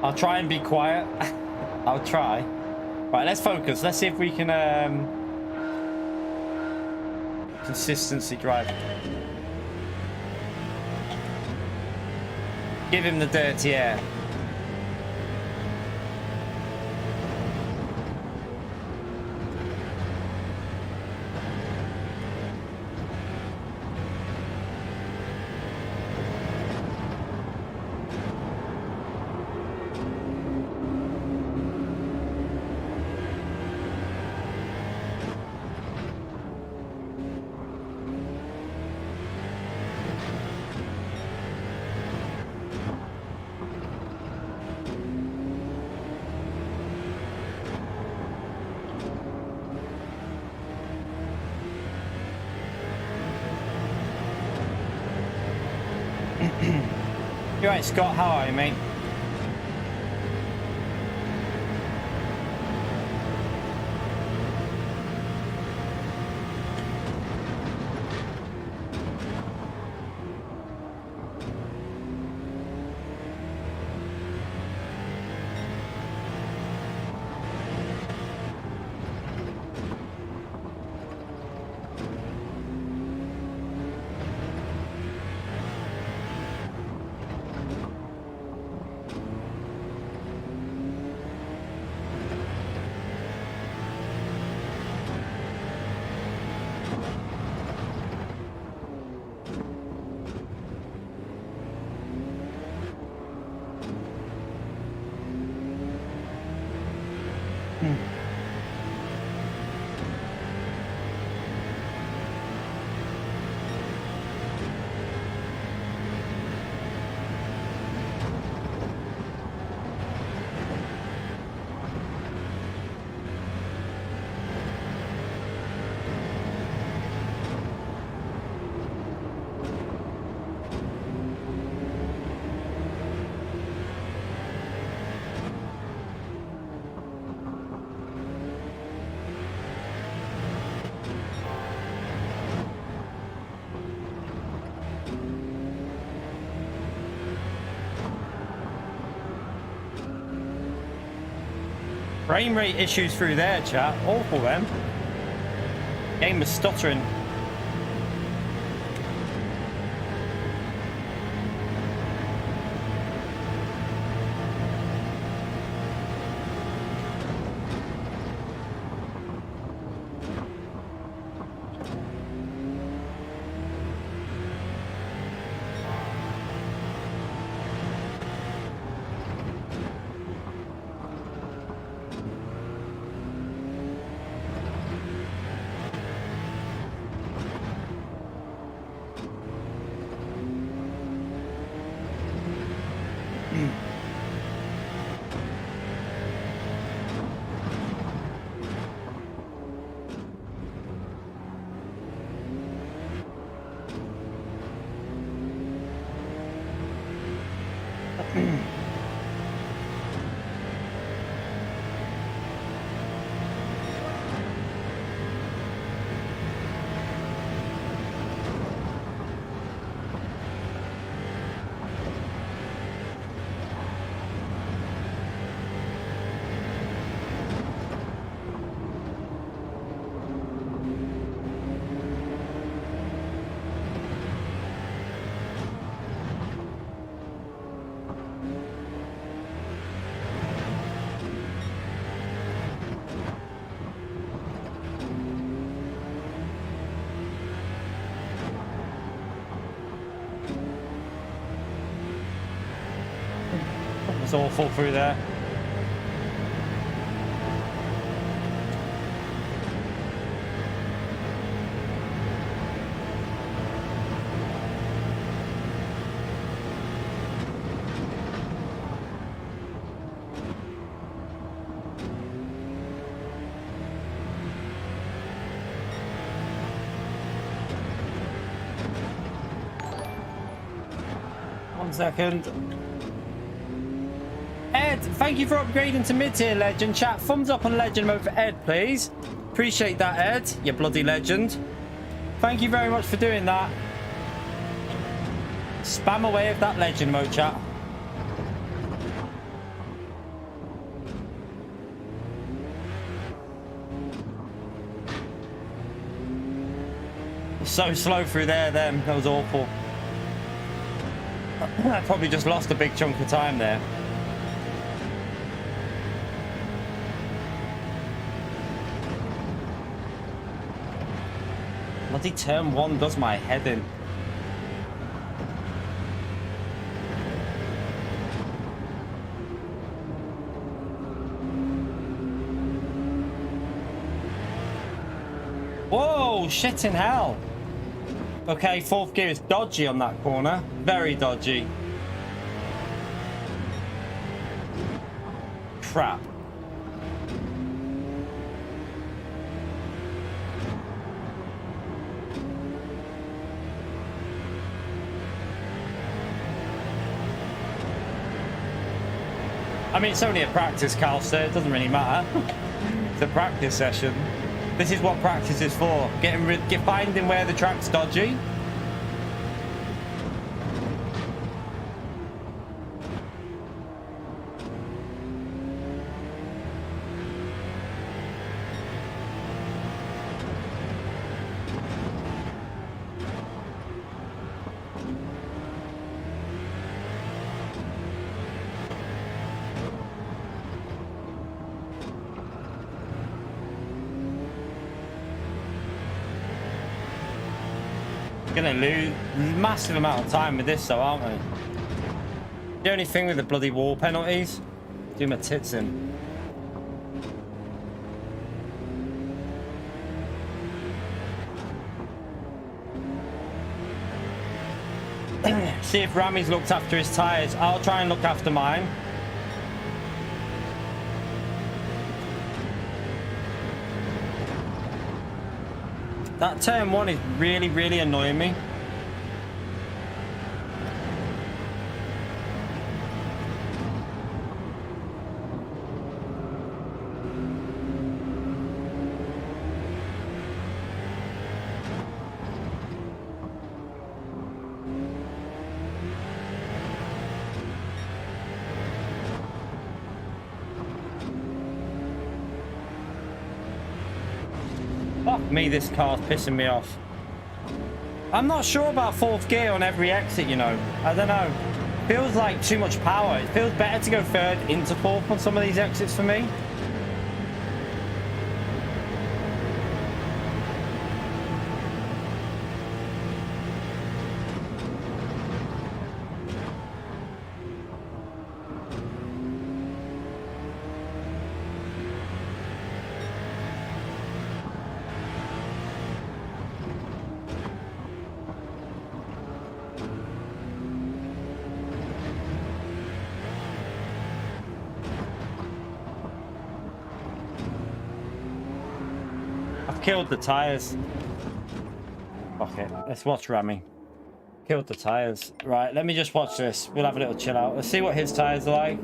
I'll try and be quiet. I'll try. Right, let's focus. Let's see if we can consistency drive. Give him the dirty air. You right, Scott? How are you, mate? Frame rate issues through there, chat. Awful, then. Game was stuttering. It's awful through there. One second. Ed, thank you for upgrading to mid-tier legend. Chat, thumbs up on legend mode for Ed, please. Appreciate that, Ed, you bloody legend. Thank you very much for doing that. Spam away with that legend mode, chat. So slow through there, then. That was awful. I probably just lost a big chunk of time there. Bloody turn one does my head in. Whoa, shit in hell. Okay, fourth gear is dodgy on that corner. Very dodgy. Crap. I mean, it's only a practice, Cal, so it doesn't really matter. It's a practice session. This is what practice is for. Finding where the track's dodgy. Gonna lose massive amount of time with this though, aren't we? The only thing with the bloody wall penalties, do my tits in. See if Rami's looked after his tyres. I'll try and look after mine. That turn one is really, really annoying me. Fuck me, this car's pissing me off. I'm not sure about fourth gear on every exit, you know. I don't know. Feels like too much power. It feels better to go third into fourth on some of these exits for me. killed the tires. Fuck it. Let's watch Rami. Killed the tires. Right, let me just watch this. We'll have a little chill out. Let's see what his tires are like.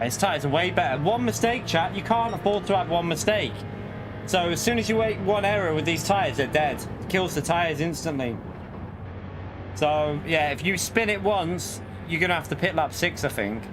His tires are way better. One mistake, chat. You can't afford to have one mistake. So as soon as you make one error with these tires, they're dead. It kills the tires instantly. So yeah, if you spin it once, you're gonna have to pit lap 6, I think.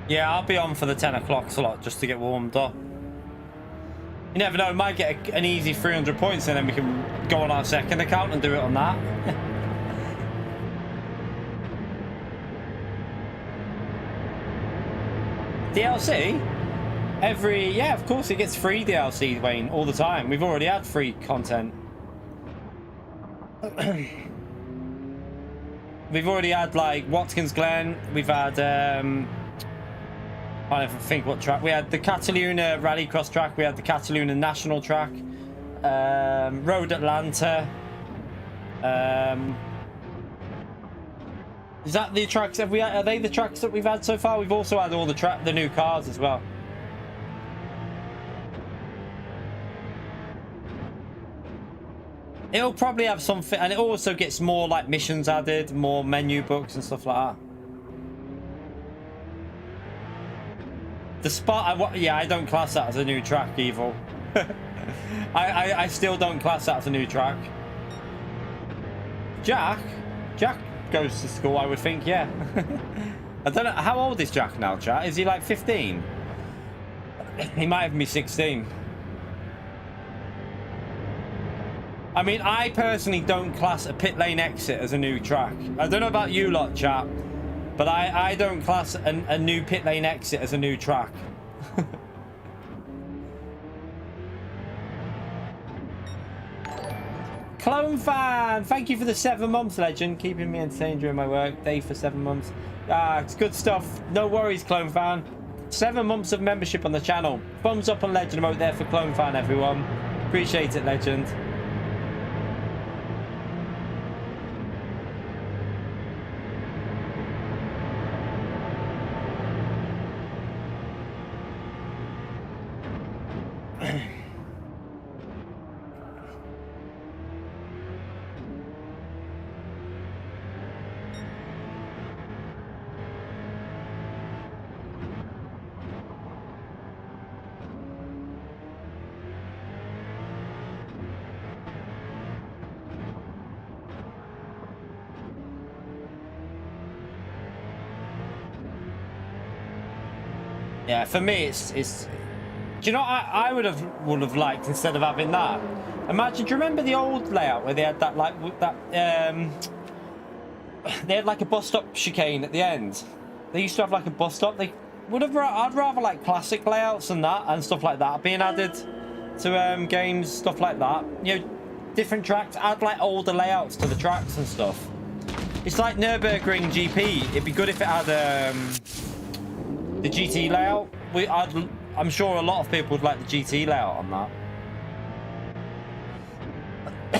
Yeah, I'll be on for the 10 o'clock slot just to get warmed up. You never know, we might get an easy 300 points and then we can go on our second account and do it on that. DLC? Yeah, of course it gets free DLC, Wayne, all the time. We've already had free content. We've already had, like, Watkins Glen. We've had, I don't think what track. We had the Cataluna Rallycross track. We had the Cataluna National track. Road Atlanta. Is that the tracks? Are they the tracks that we've had so far? We've also had all the new cars as well. It'll probably have something, and it also gets more like missions added, more menu books and stuff like that. The spot, yeah, I don't class that as a new track, Evil. I still don't class that as a new track. Jack goes to school, I would think, yeah. I don't know, how old is Jack now, chat? Is he like 15? He might even be 16. I mean, I personally don't class a pit lane exit as a new track. I don't know about you lot, chat. But I don't class a new pit lane exit as a new track. Clone Fan, thank you for the 7 months, legend. Keeping me entertained during my work day for 7 months. It's good stuff. No worries, Clone Fan. 7 months of membership on the channel. Thumbs up on legend emote there for Clone Fan, everyone. Appreciate it, legend. Yeah, for me, it's. Do you know what I would have liked instead of having that? Imagine, do you remember the old layout where they had that they had like a bus stop chicane at the end? They used to have like a bus stop. They would have. I'd rather like classic layouts and that and stuff like that being added to games, stuff like that. You know, different tracks. Add like older layouts to the tracks and stuff. It's like Nürburgring GP. It'd be good if it had the GT layout. I'm sure a lot of people would like the GT layout on that.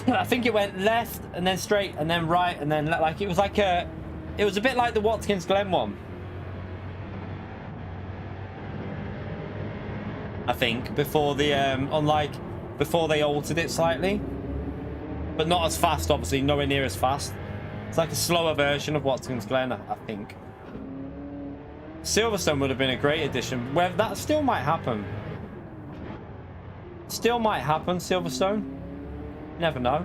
I think it went left and then straight and then right and then like it was a bit like the Watkins Glen one. I think before before they altered it slightly, but not as fast, obviously, nowhere near as fast. It's like a slower version of Watkins Glen, I think. Silverstone would have been a great addition. Where that still might happen. Still might happen, Silverstone. You never know.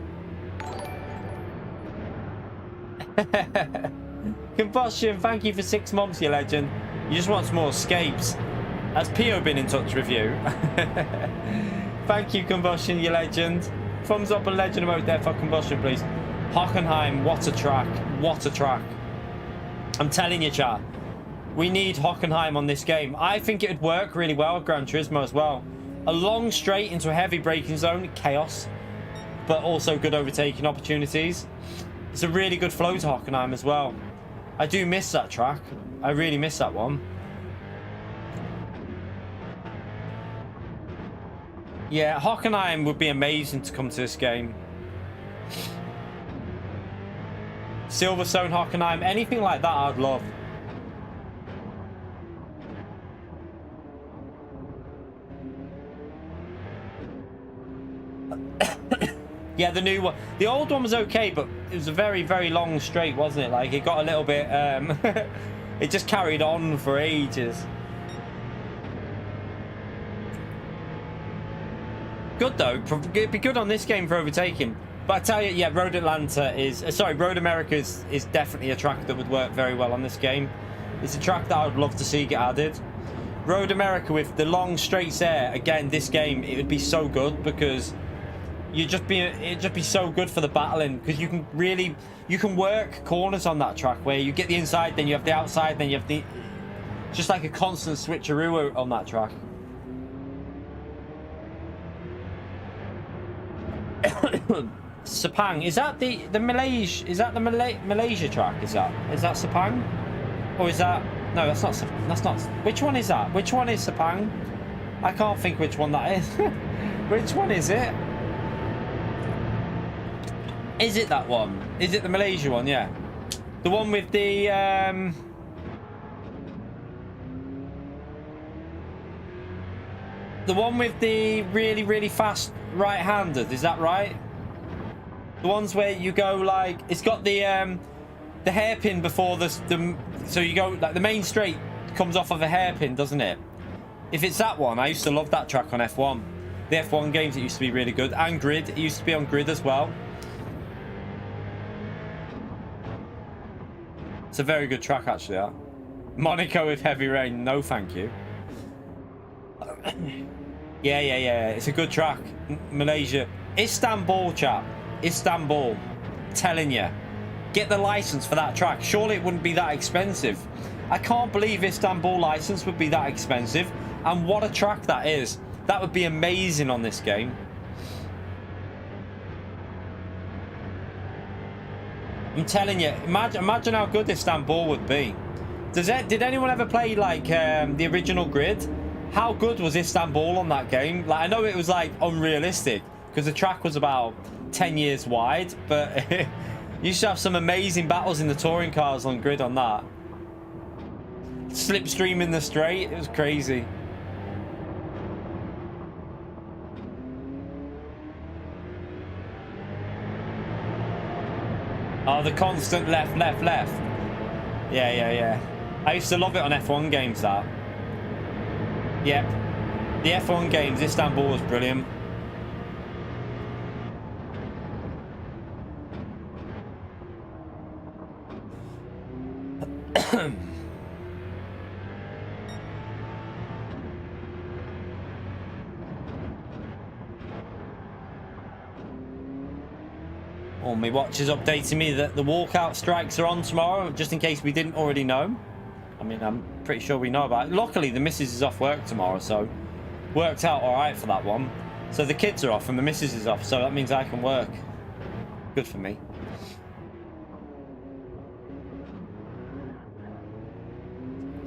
Combustion, thank you for 6 months, you legend. You just want some more escapes. Has Pio been in touch with you? Thank you, Combustion, you legend. Thumbs up and legend emote there for Combustion, please. Hockenheim, what a track. What a track. I'm telling you, chat. We need Hockenheim on this game. I think it would work really well with Gran Turismo as well. A long straight into a heavy braking zone, chaos. but also good overtaking opportunities. It's a really good flow to Hockenheim as well. I do miss that track. I really miss that one. Yeah, Hockenheim would be amazing to come to this game. Silverstone, Hockenheim, anything like that I'd love. Yeah, the new one. The old one was okay, but it was a very, very long straight, wasn't it? Like, it got a little bit... it just carried on for ages. Good, though. It'd be good on this game for overtaking. But I tell you, yeah, Road Atlanta is... sorry, Road America is definitely a track that would work very well on this game. It's a track that I would love to see get added. Road America with the long straights there, again, this game, it would be so good because... it'd just be so good for the battling, because you can work corners on that track where you get the inside, then you have the outside, then you have the... just like a constant switcheroo on that track. Sepang, is that the Malaysia? Is that the Malaysia track? Is that Sepang, or is that... no, that's not. That's not. Which one is that? Which one is Sepang? I can't think which one that is. Which one is it? Is it that one? Is it the Malaysia one? Yeah. The one with the... the one with the really, really fast right-handed, is that right? The ones where you go like... it's got the hairpin before the... so you go... like the main straight comes off of a hairpin, doesn't it? If it's that one, I used to love that track on F1. The F1 games, it used to be really good. And Grid. It used to be on Grid as well. It's a very good track, actually, that. Monaco with heavy rain. No, thank you. Yeah. It's a good track. Malaysia. Istanbul, chap. Istanbul. Telling you. Get the license for that track. Surely it wouldn't be that expensive. I can't believe Istanbul license would be that expensive. And what a track that is. That would be amazing on this game. I'm telling you, imagine how good Istanbul would be. Did anyone ever play like the original Grid? How good was Istanbul on that game? Like, I know it was like unrealistic because the track was about 10 years wide, but you used to have some amazing battles in the touring cars on Grid on that. Slipstream in the straight, it was crazy. Oh, the constant left. Yeah. I used to love it on F1 games, that. Yep. The F1 games, Istanbul was brilliant. Oh, my watch is updating me that the walkout strikes are on tomorrow, just in case we didn't already know. I mean, I'm pretty sure we know about it. Luckily, the missus is off work tomorrow, so worked out all right for that one. So the kids are off and the missus is off, so that means I can work. Good for me.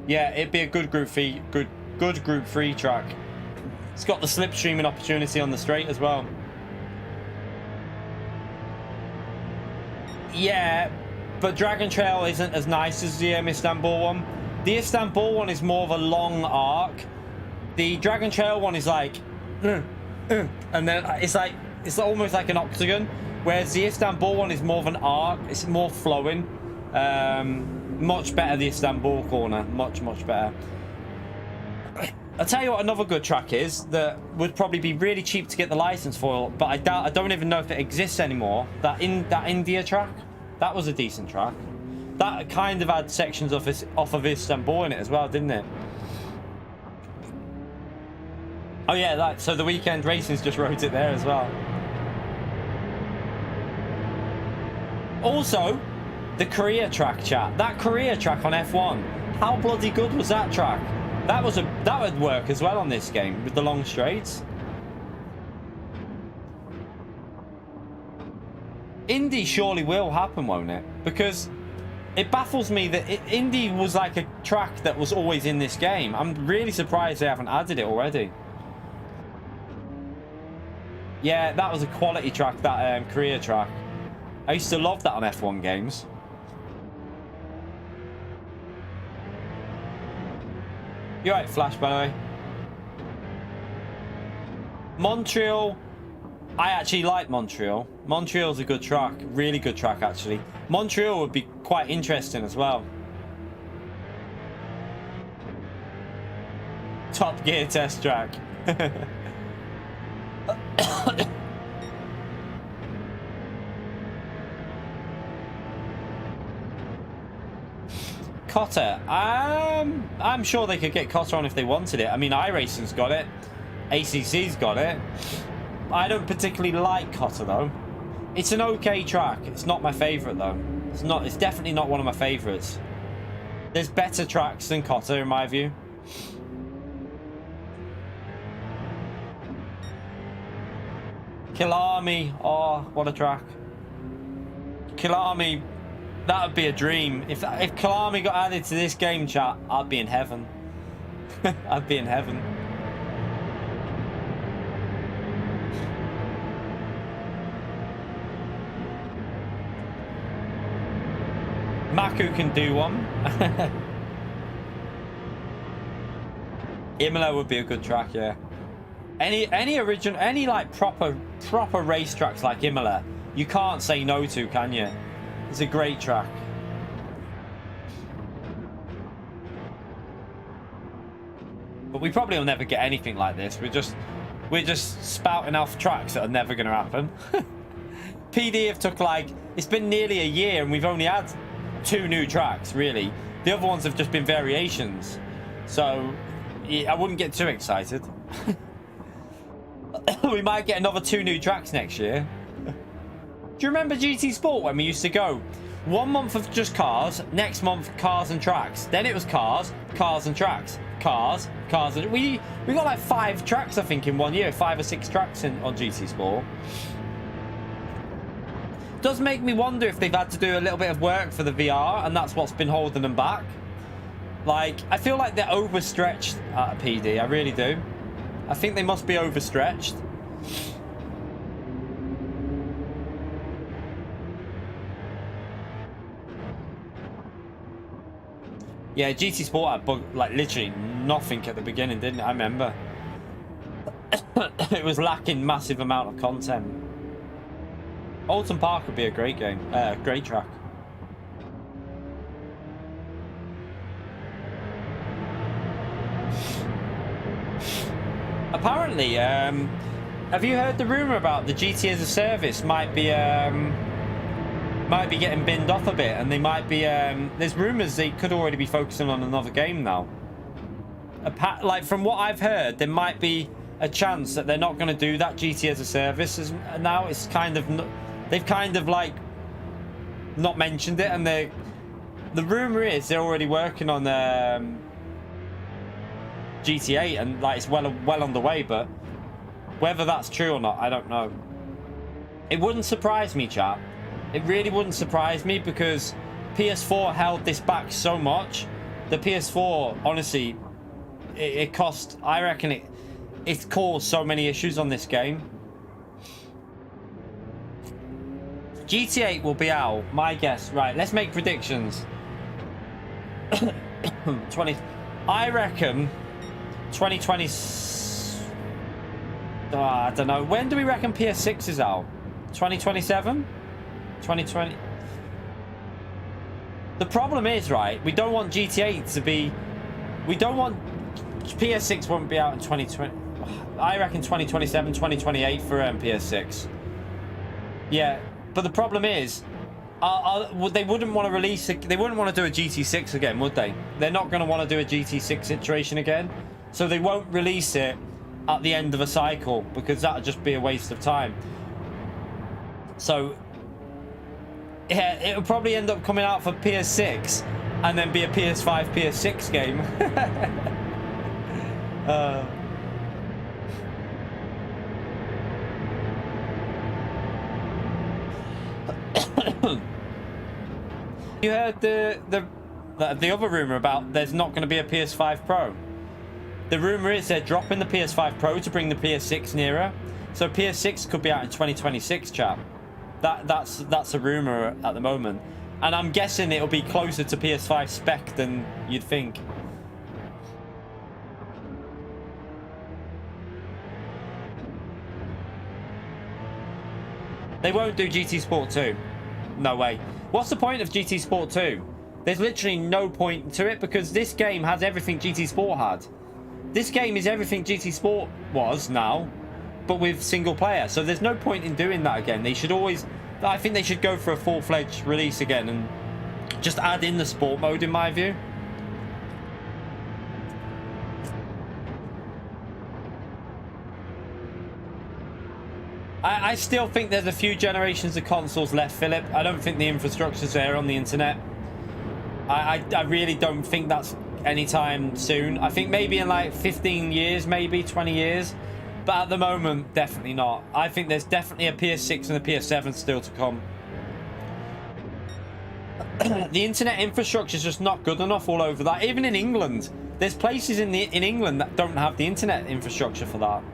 Yeah, it'd be a good group 3, good group 3 track. It's got the slipstreaming opportunity on the straight as well. Yeah, but Dragon Trail isn't as nice as the Istanbul one. The Istanbul one is more of a long arc. The Dragon Trail one is like, and then it's almost like an octagon. Whereas the Istanbul one is more of an arc. It's more flowing. Much better, the Istanbul corner. Much better. I'll tell you what another good track is that would probably be really cheap to get the license for, but I don't even know if it exists anymore. That India track, that was a decent track. That kind of had sections off of Istanbul in it as well, didn't it? Oh yeah, so the Weekend Racing's just wrote it there as well. Also, the Korea track, chat. That Korea track on F1. How bloody good was that track? That would work as well on this game with the long straights. Indy surely will happen, won't it? Because it baffles me that Indy was like a track that was always in this game. I'm really surprised they haven't added it already. Yeah, that was a quality track, that Korea track. I used to love that on F1 games. You're right, Flash, by the way. Montreal. I actually like Montreal. Montreal's a good track. Really good track, actually. Montreal would be quite interesting as well. Top Gear test track. Cotter. I'm sure they could get Cotter on if they wanted it. I mean, iRacing's got it. ACC's got it. I don't particularly like Cotter though. It's an okay track. It's not my favorite though. It's definitely not one of my favorites. There's better tracks than Cotter in my view. Killarmy. Oh, what a track. Killarmy. That would be a dream. If Killarmy got added to this game, chat, I'd be in heaven. I'd be in heaven. Maku can do one. Imola would be a good track, yeah. Any like proper race tracks like Imola, you can't say no to, can you? It's a great track. But we probably will never get anything like this. We're just spouting off tracks that are never going to happen. PD have took like, it's been nearly a year and we've only had 2 new tracks, really. The other ones have just been variations. So yeah, I wouldn't get too excited. We might get another 2 new tracks next year. Do you remember GT Sport when we used to go 1 month of just cars, next month cars and tracks, then it was cars and tracks, cars and we got like 5 tracks I think in 1 year, 5 or 6 tracks on GT Sport. Does make me wonder if they've had to do a little bit of work for the VR and that's what's been holding them back. Like, I feel like they're overstretched at PD, I really do. I think they must be overstretched. Yeah, GT Sport had like literally nothing at the beginning, didn't it? I remember. It was lacking massive amount of content. Alton Park would be a great game, great track. Apparently, have you heard the rumor about the GT as a service might be getting binned off a bit, and they might be there's rumors they could already be focusing on another game now. Like from what I've heard, there might be a chance that they're not going to do that GT as a service now. It's kind of they've kind of like not mentioned it, and the rumor is they're already working on GTA, and like it's well on the way, but whether that's true or not, I don't know. It wouldn't surprise me, chat. It really wouldn't surprise me, because PS4 held this back so much. The PS4, honestly, it cost, I reckon it caused so many issues on this game. GT8 will be out, my guess. Right, let's make predictions. I reckon 2020. I don't know. When do we reckon PS6 is out? 2027? 2020. The problem is, right, we don't want GTA to be, we don't want, PS6 won't be out in 2020. I reckon 2027, 2028 for PS6. Yeah, but the problem is, they wouldn't want to release, they wouldn't want to do a GT6 again, would they? They're not going to want to do a GT6 situation again, so they won't release it at the end of a cycle, because that would just be a waste of time. So yeah, it'll probably end up coming out for PS6 and then be a PS5, PS6 game. You heard the other rumor about there's not going to be a PS5 Pro. The rumor is they're dropping the PS5 Pro to bring the PS6 nearer. So PS6 could be out in 2026, chap. That's a rumor at the moment. And I'm guessing it'll be closer to PS5 spec than you'd think. They won't do GT Sport 2. No way. What's the point of GT Sport 2? There's literally no point to it because this game has everything GT Sport had. This game is everything GT Sport was now, but with single player. So there's no point in doing that again. They should always... I think they should go for a full-fledged release again and just add in the sport mode in my view. I still think there's a few generations of consoles left, Philip. I don't think the infrastructure's there on the internet. I really don't think that's anytime soon. I think maybe in like 15 years, maybe 20 years. But at the moment, definitely not. I think there's definitely a PS6 and a PS7 still to come. The internet infrastructure is just not good enough all over that. Even in England, there's places in England that don't have the internet infrastructure for that.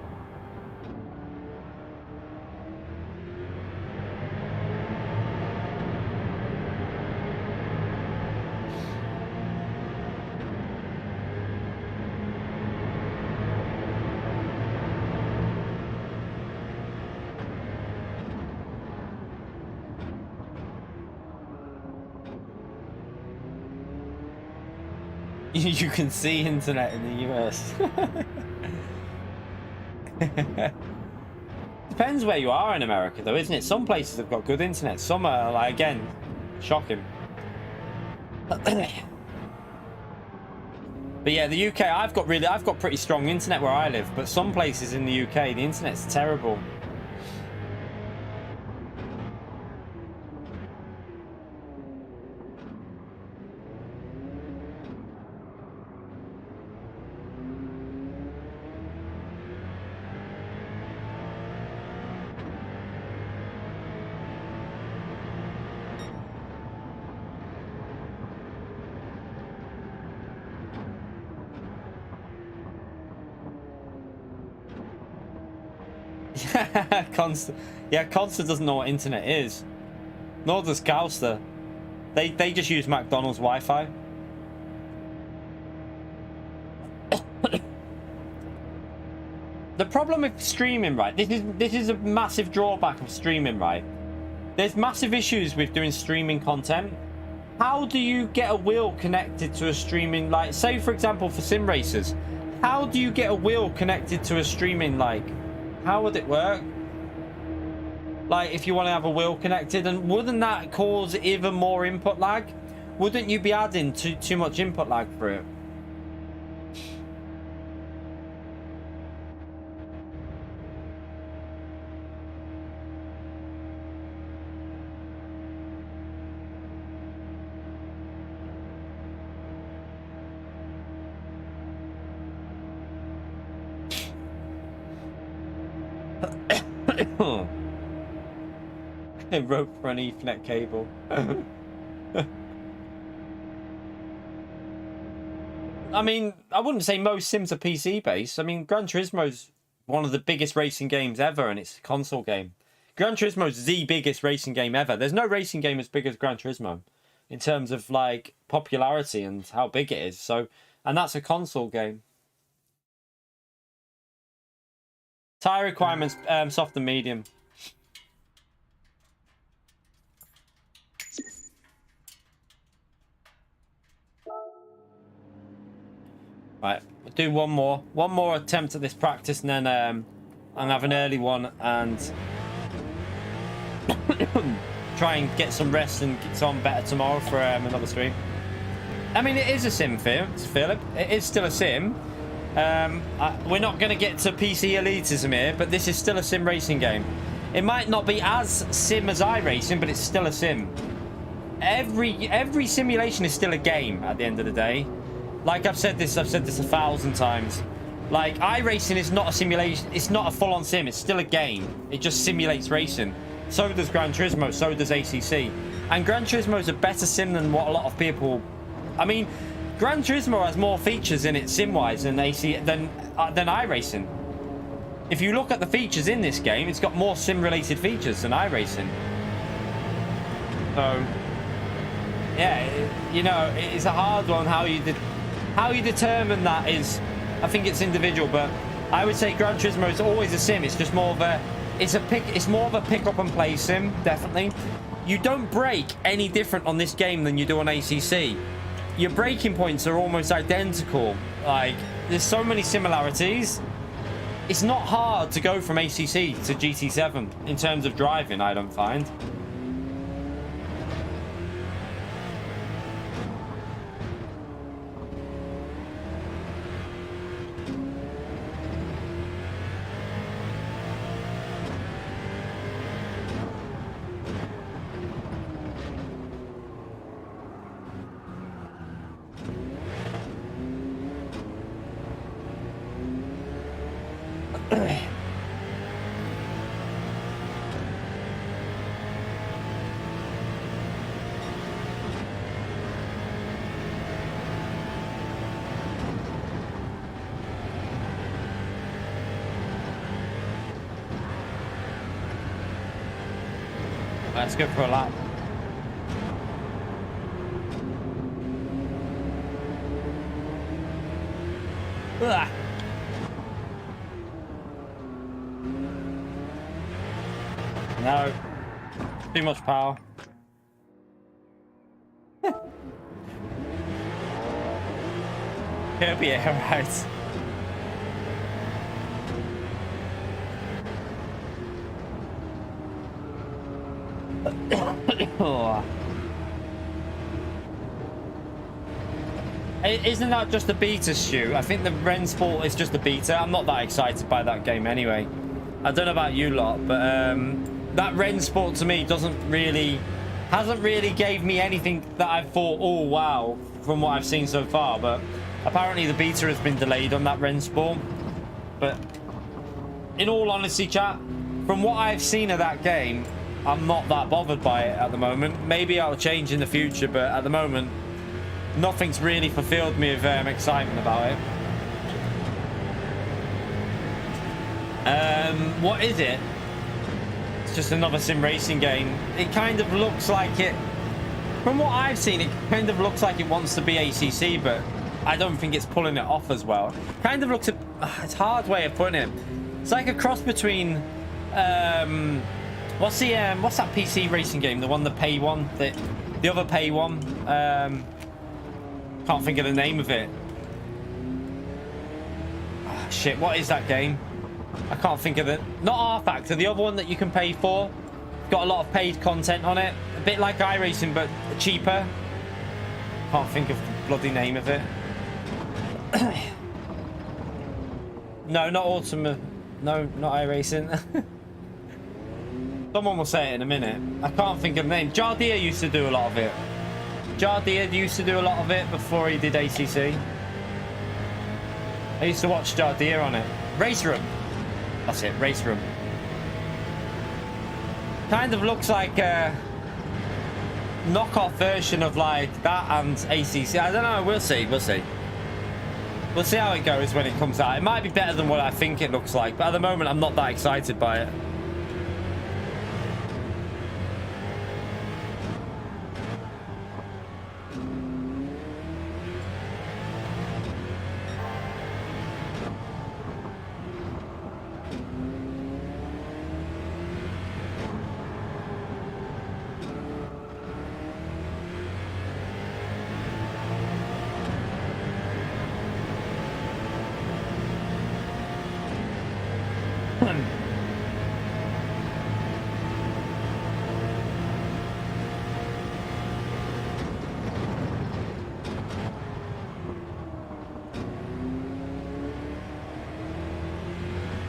You can see internet in the US. Depends where you are in America though, isn't it? Some places have got good internet. Some are, like, again, shocking. But yeah, the UK, I've got pretty strong internet where I live, but some places in the UK, the internet's terrible. Consta doesn't know what internet is. Nor does Calster. They just use McDonald's Wi-Fi. The problem with streaming, right? This is a massive drawback of streaming, right? There's massive issues with doing streaming content. How do you get a wheel connected to a streaming, like, say for example for sim racers, how do you get a wheel connected to a streaming, like, how would it work? Like, if you want to have a wheel connected, and wouldn't that cause even more input lag? Wouldn't you be adding too much input lag for it? A rope for an Ethernet cable. I mean, I wouldn't say most sims are PC based. I mean, Gran Turismo's one of the biggest racing games ever, and it's a console game. Gran Turismo's the biggest racing game ever. There's no racing game as big as Gran Turismo in terms of, like, popularity and how big it is. So, and that's a console game. Tire requirements, soft and medium. Right, we'll do one more attempt at this practice, and then I'll have an early one and try and get some rest and get on better tomorrow for another stream. I mean, it is a sim, Philip. It is still a sim. We're not going to get to PC elitism here, but this is still a sim racing game. It might not be as sim as iRacing, but it's still a sim. Every simulation is still a game at the end of the day. Like I've said this 1,000 times. Like, iRacing is not a simulation. It's not a full-on sim. It's still a game. It just simulates racing. So does Gran Turismo. So does ACC. And Gran Turismo is a better sim than what a lot of people... I mean, Gran Turismo has more features in it sim-wise than iRacing. If you look at the features in this game, it's got more sim-related features than iRacing. So, yeah, you know, it's a hard one. How you determine that is, I think it's individual, but I would say Gran Turismo is always a sim. It's just more of a, it's more of a pick up and play sim, definitely. You don't brake any different on this game than you do on ACC. Your braking points are almost identical. Like, there's so many similarities. It's not hard to go from ACC to GT7 in terms of driving, I don't find. Let's go for a lap. Ugh. No. Too much power. It'll be alright. Isn't that just a beta, Stu? I think the Ren Sport is just a beta. I'm not that excited by that game anyway. I don't know about you lot, but that Ren Sport to me hasn't really gave me anything that I thought, oh wow, from what I've seen so far. But apparently the beta has been delayed on that Ren Sport. But in all honesty, chat, from what I've seen of that game, I'm not that bothered by it at the moment. Maybe I'll change in the future, but at the moment, nothing's really fulfilled me with excitement about it. What is it? It's just another sim racing game. It kind of looks like it, from what I've seen, it kind of looks like it wants to be ACC, but I don't think it's pulling it off as well. Kind of looks, it's a hard way of putting it. It's like a cross between, what's that PC racing game? The one, the pay one, the other pay one. Can't think of the name of it. Oh, shit, what is that game? I can't think of it. Not R-Factor, the other one that you can pay for. Got a lot of paid content on it. A bit like iRacing, but cheaper. Can't think of the bloody name of it. No, not Ultimate. No, not iRacing. Someone will say it in a minute. I can't think of the name. Jardia used to do a lot of it. Jardia used to do a lot of it before he did ACC. I used to watch Jardia on it. Race Room. That's it, Race Room. Kind of looks like a knockoff version of like that and ACC. I don't know, we'll see, we'll see. We'll see how it goes when it comes out. It might be better than what I think it looks like, but at the moment I'm not that excited by it.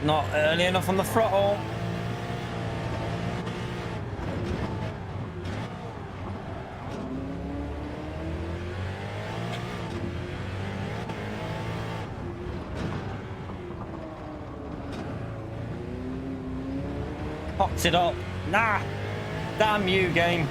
Not early enough on the throttle. Popped it up. Nah. Damn you, game.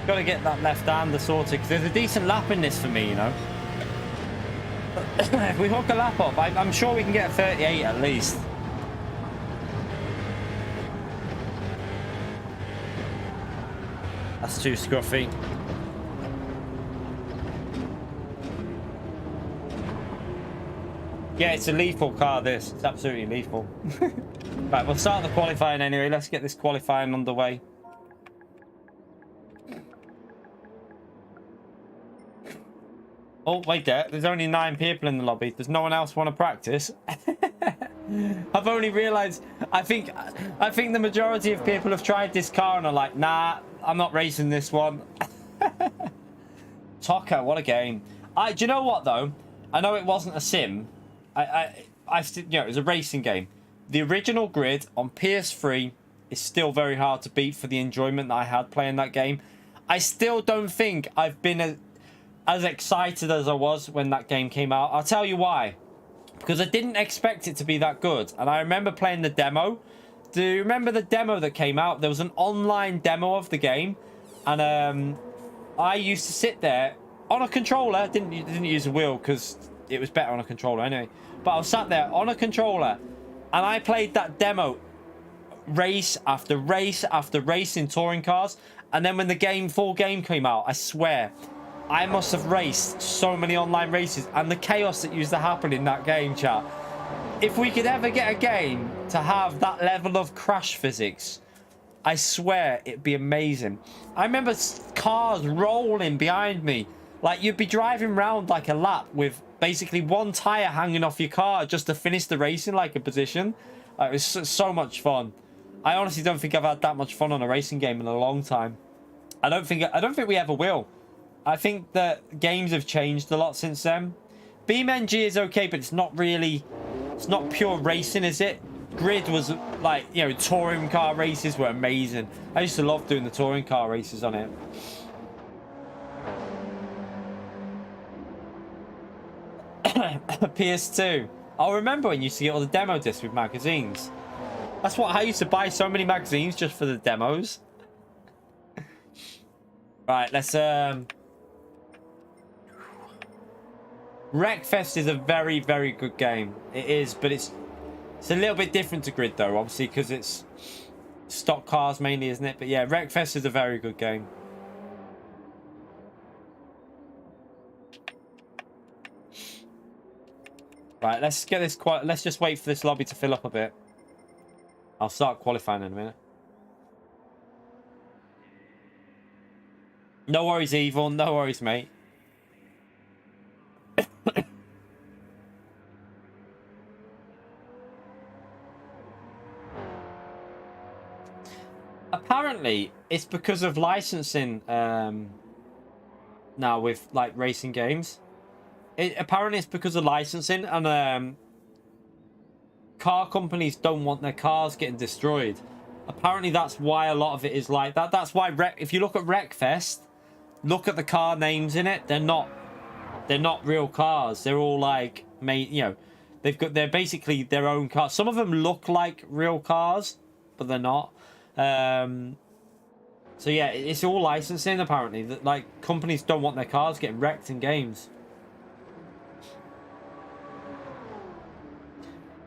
Got to get that left-hander sorted, because there's a decent lap in this for me, you know. If we hook a lap up, I'm sure we can get a 38 at least. That's too scruffy. Yeah, it's a lethal car, this. It's absolutely lethal. Right, we'll start the qualifying anyway. Let's get this qualifying underway. Oh, wait there. There's only 9 people in the lobby. Does no one else want to practice? I've only realised... I think the majority of people have tried this car and are like, nah, I'm not racing this one. Toka, what a game. Do you know what, though? I know it wasn't a sim. You know, it was a racing game. The original Grid on PS3 is still very hard to beat for the enjoyment that I had playing that game. I still don't think I've been as excited as I was when that game came out. I'll tell you why. Because I didn't expect it to be that good. And I remember playing the demo. Do you remember the demo that came out? There was an online demo of the game. And I used to sit there on a controller. Didn't use a wheel because it was better on a controller anyway. But I was sat there on a controller. And I played that demo race after race after race in touring cars. And then when the full game came out, I swear... I must have raced so many online races, and the chaos that used to happen in that game, chat. If we could ever get a game to have that level of crash physics, I swear it'd be amazing. I remember cars rolling behind me. Like, you'd be driving around like a lap with basically one tire hanging off your car just to finish the race in like a position. It was so much fun. I honestly don't think I've had that much fun on a racing game in a long time. I don't think we ever will. I think that games have changed a lot since then. BeamNG is okay, but it's not really... It's not pure racing, is it? Grid was like, you know, touring car races were amazing. I used to love doing the touring car races on it. PS2. I'll remember when you used to get all the demo discs with magazines. That's what I used to buy, so many magazines just for the demos. Right, let's... Wreckfest is a very, very good game. It is, but it's a little bit different to Grid, though, obviously, because it's stock cars mainly, isn't it? But yeah, Wreckfest is a very good game. Right, let's get this let's just wait for this lobby to fill up a bit. I'll start qualifying in a minute. No worries, Evil. No worries, mate. Apparently, it's because of licensing now with like racing games. Apparently, it's because of licensing, and car companies don't want their cars getting destroyed. Apparently, that's why a lot of it is like that. That's why if you look at Wreckfest, look at the car names in it. They're not real cars. They're all like made. You know, they're basically their own cars. Some of them look like real cars, but they're not. So yeah, it's all licensing apparently. That like companies don't want their cars getting wrecked in games.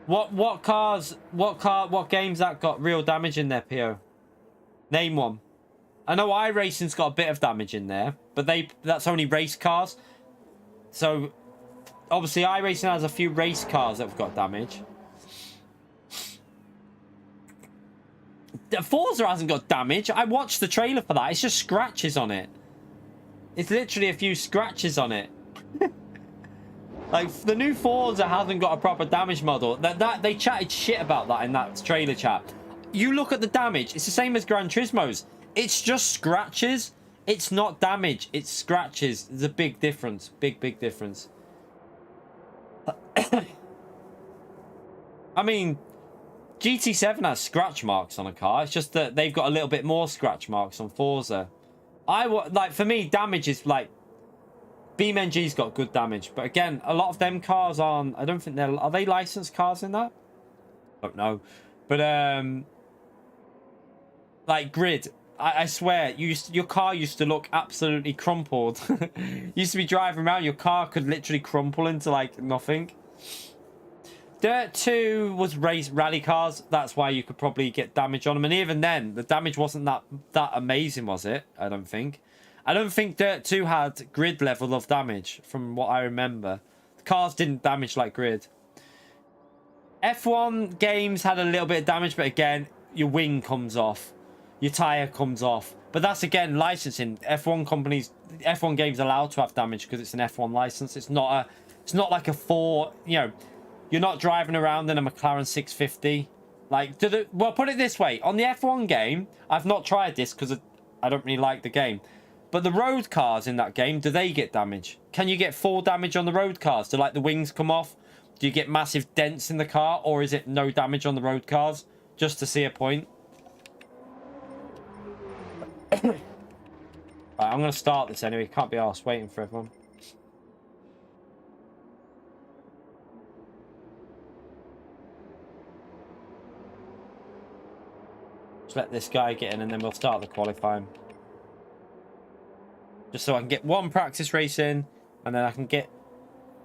What games that got real damage in there, PO? Name one. I know iRacing's got a bit of damage in there, but that's only race cars. So obviously iRacing has a few race cars that have got damage. Forza hasn't got damage. I watched the trailer for that. It's just scratches on it. It's literally a few scratches on it. Like, the new Forza hasn't got a proper damage model. That they chatted shit about that in that trailer chat. You look at the damage. It's the same as Gran Turismo's. It's just scratches. It's not damage. It's scratches. There's a big difference. Big difference. I mean... GT7 has scratch marks on a car. It's just that they've got a little bit more scratch marks on Forza. Like, for me, damage is like... BeamNG's got good damage. But again, a lot of them cars aren't... I don't think they're... Are they licensed cars in that? Don't know. But, like, Grid. I swear, your car used to look absolutely crumpled. You used to be driving around, your car could literally crumple into like nothing. Dirt 2 was race rally cars. That's why you could probably get damage on them. And even then, the damage wasn't that amazing, was it? I don't think. I don't think Dirt 2 had grid level of damage, from what I remember. The cars didn't damage like grid. F1 games had a little bit of damage, but again, your wing comes off. Your tyre comes off. But that's, again, licensing. F1 companies, F1 games are allowed to have damage because it's an F1 license. It's not like a 4, you know, you're not driving around in a McLaren 650. Like, well, put it this way. On the F1 game, I've not tried this because I don't really like the game. But the road cars in that game, do they get damage? Can you get full damage on the road cars? Do, like, the wings come off? Do you get massive dents in the car? Or is it no damage on the road cars? Just to see a point. Right, I'm going to start this anyway. Can't be arsed waiting for everyone. Just let this guy get in and then we'll start the qualifying. Just so I can get one practice race in and then I can get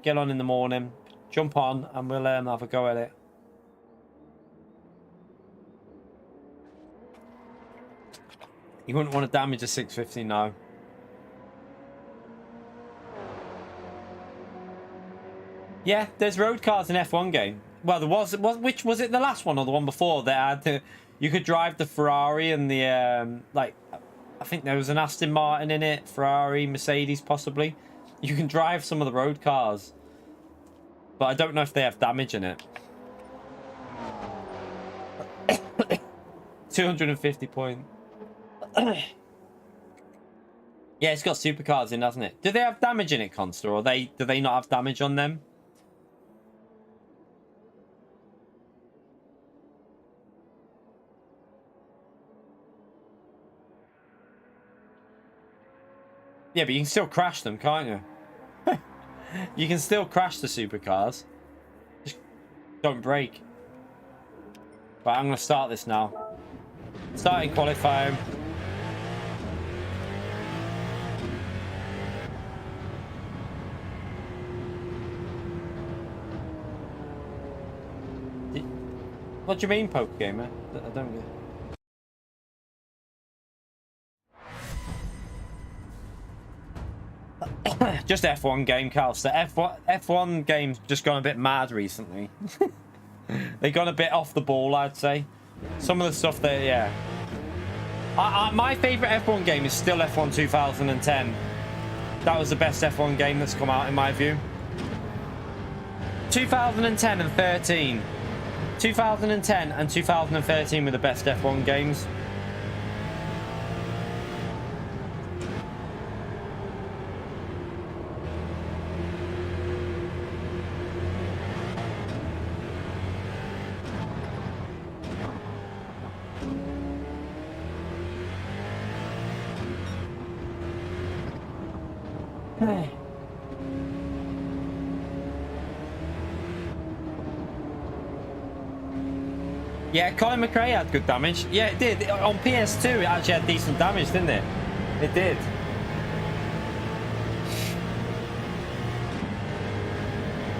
on in the morning, jump on and we'll have a go at it. You wouldn't want to damage a 650, no. Yeah, there's road cars in F1 game. Well, there was which was it, the last one or the one before that had you could drive the Ferrari and the like I think there was an Aston Martin in it, Ferrari, Mercedes possibly. You can drive some of the road cars. But I don't know if they have damage in it. 250 points. Yeah, it's got supercars in, hasn't it? Do they have damage in it, Consta, or do they not have damage on them? Yeah, but you can still crash them, can't you? You can still crash the supercars. Just don't break. Right, I'm going to start this now. Starting qualifying. What do you mean, poker gamer? I don't get it. Just F1 game, Cal. So F1 games just gone a bit mad recently. They've gone a bit off the ball, I'd say. Some of the stuff that, yeah. My favourite F1 game is still F1 2010. That was the best F1 game that's come out in my view. 2010 and 13. 2010 and 2013 were the best F1 games. Yeah, Colin McRae had good damage. Yeah, it did. On PS2, it actually had decent damage, didn't it? It did.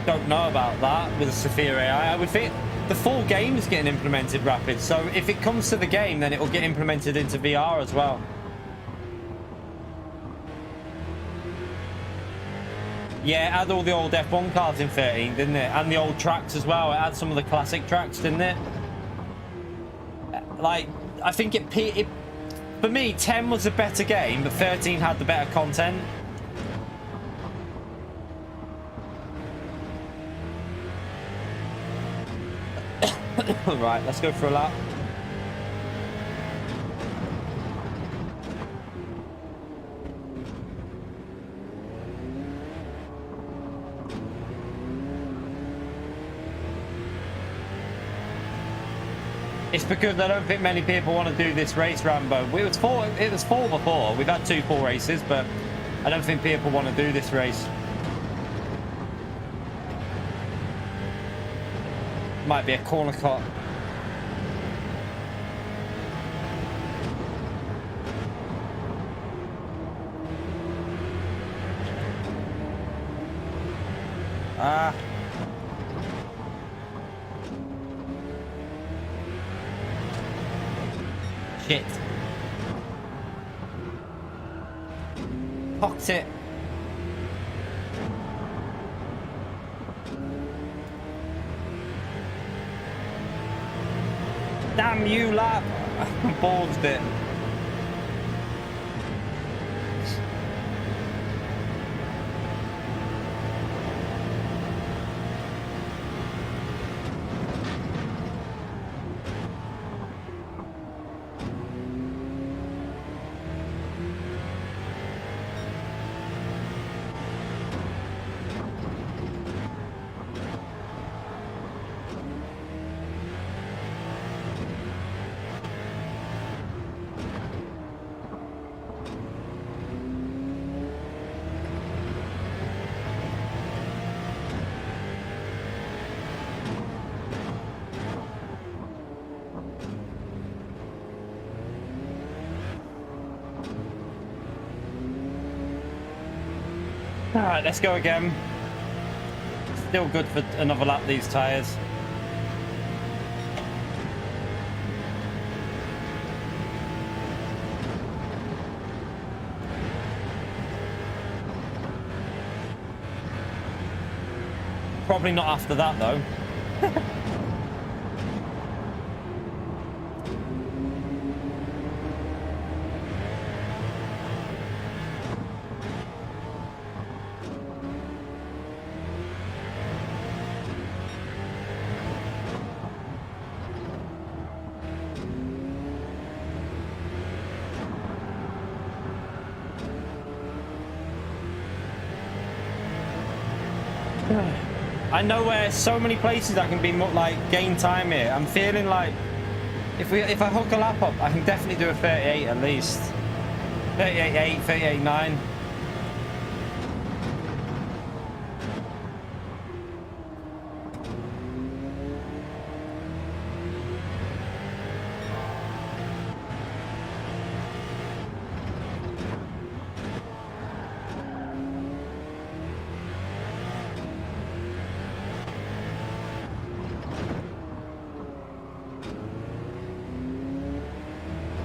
Don't know about that with the Sophia AI. I would think the full game is getting implemented rapid. So if it comes to the game, then it will get implemented into VR as well. Yeah, it had all the old F1 cars in 13, didn't it? And the old tracks as well. It had some of the classic tracks, didn't it? Like, I think it for me, 10 was a better game, but 13 had the better content. Right, let's go for a lap. It's because I don't think many people want to do this race, Rambo. It was full before. We've had 2 full races, but I don't think people want to do this race. Might be a corner cut. Ah. Shit. Pocked it. Damn you, lap. Balls it. Alright, let's go again. Still good for another lap, these tyres. Probably not after that, though. I know where so many places I can be like gain time here. I'm feeling like if I hook a lap up, I can definitely do a 38 at least. 38.8, 38.9.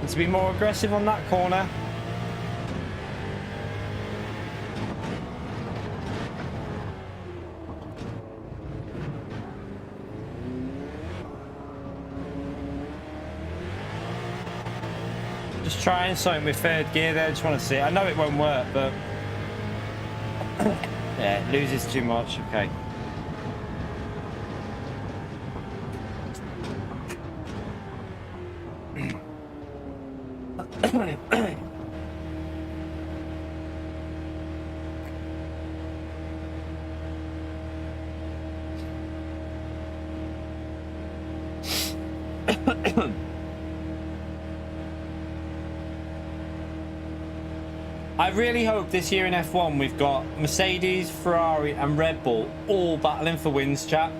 To be more aggressive on that corner. Just trying something with third gear there. Just want to see. I know it won't work, but yeah, it loses too much. Okay. I really hope this year in F1 we've got Mercedes, Ferrari and Red Bull all battling for wins, chat.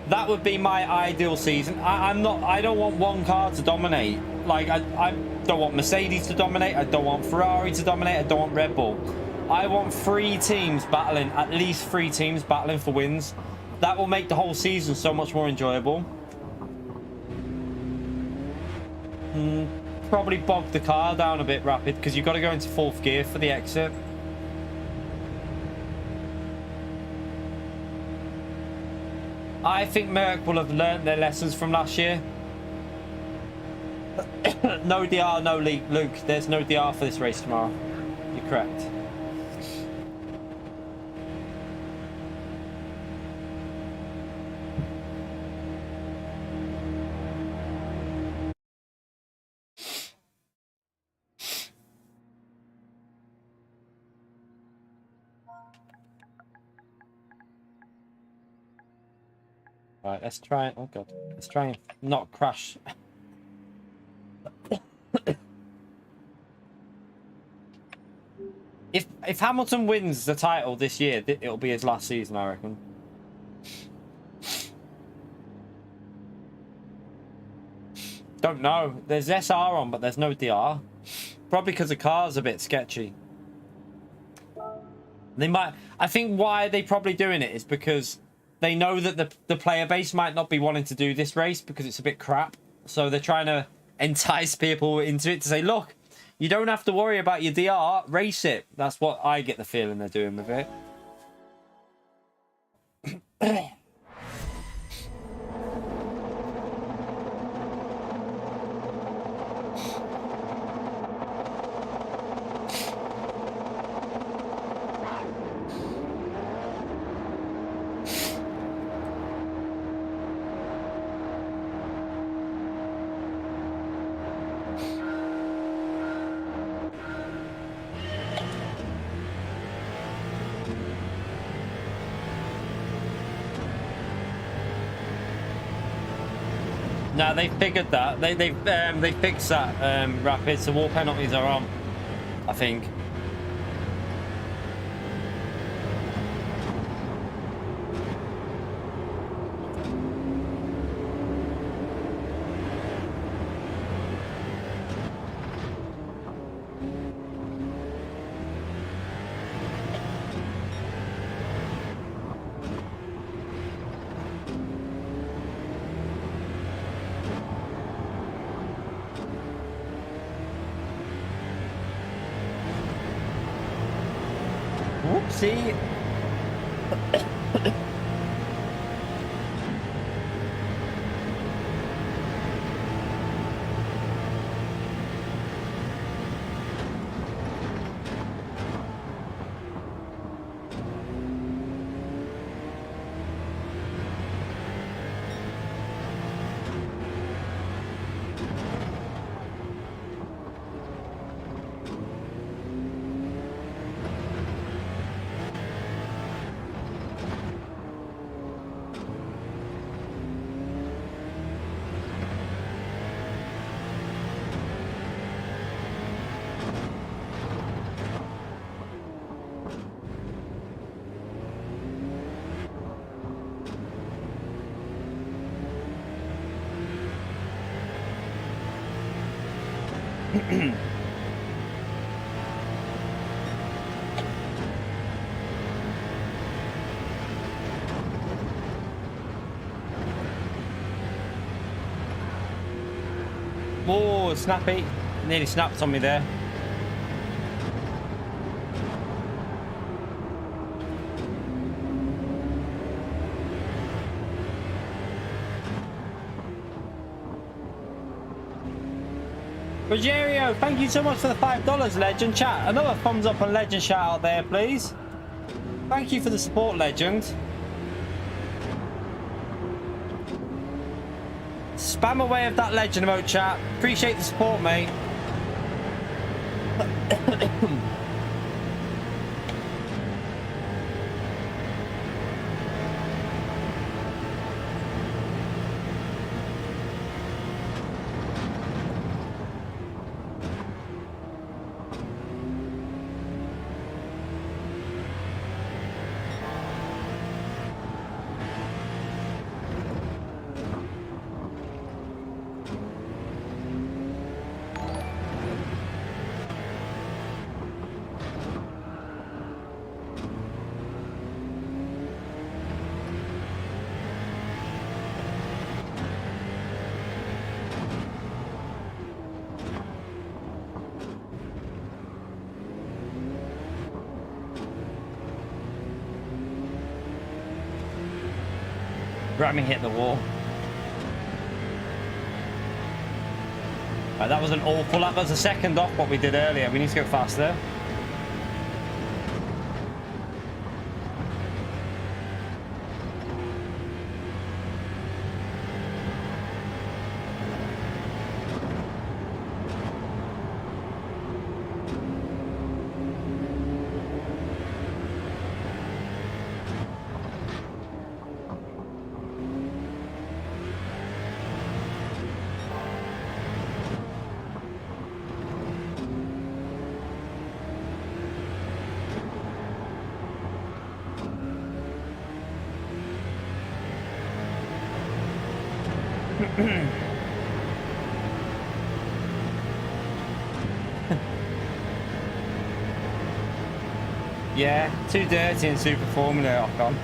That would be my ideal season. I don't want one car to dominate. Like I don't want Mercedes to dominate, I don't want Ferrari to dominate, I don't want Red Bull. I want three teams battling, at least three teams battling for wins. That will make the whole season so much more enjoyable. Probably bog the car down a bit rapid because you've got to go into fourth gear for the exit. I think Merc will have learnt their lessons from last year. No DR, no leak, Luke. There's no DR for this race tomorrow. You're correct. Right, let's try it. Oh god, let's try and not crash. If Hamilton wins the title this year, it'll be his last season, I reckon. Don't know. There's SR on, but there's no DR. Probably because the car's a bit sketchy. They might. I think why they probably doing it is because they know that the player base might not be wanting to do this race because it's a bit crap. So they're trying to entice people into it to say, look, you don't have to worry about your DR, race it. That's what I get the feeling they're doing with it. No, they figured that. They fixed that, Rapid. So wall penalties are on, I think. Whoopsie. Oh, snappy. Nearly snapped on me there. Rogerio, thank you so much for the $5, Legend. Chat, another thumbs up and Legend shout out there, please. Thank you for the support, Legend. Spam away of that Legend emote, chat. Appreciate the support, mate. Ramming hit the wall. Right, that was an awful. That was a second off what we did earlier. We need to go faster. Yeah, too dirty and super formula on.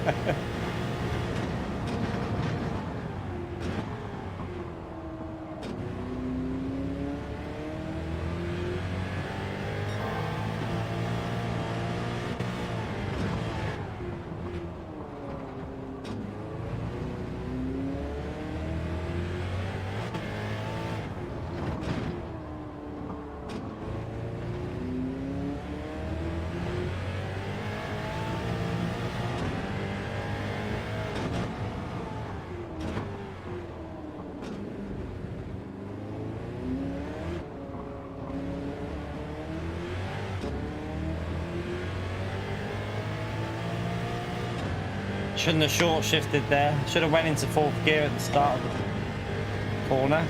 Shouldn't have short shifted there. Should have went into fourth gear at the start of the corner.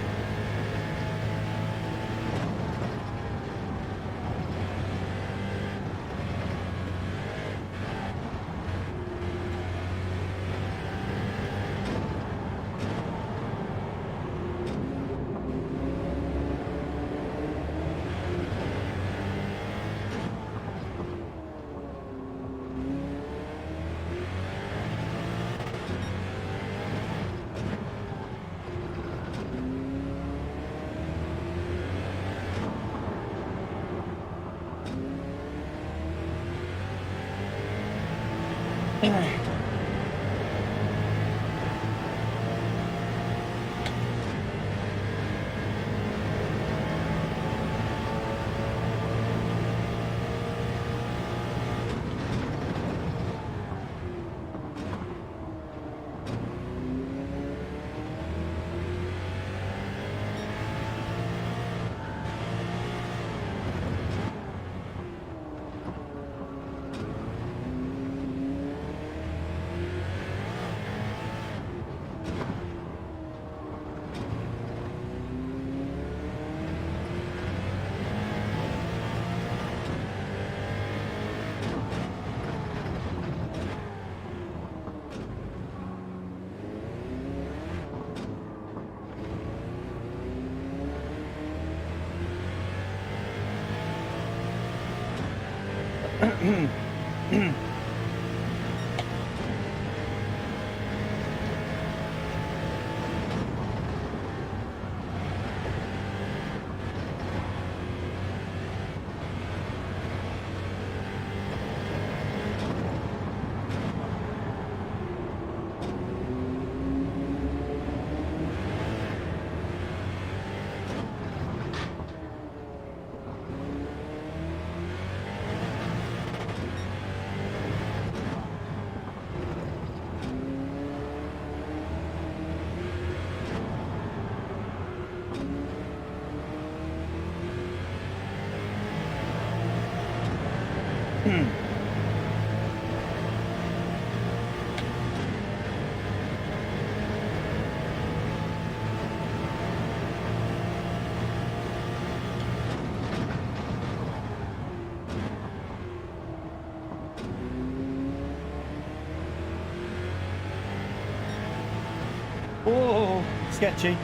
Oh, sketchy.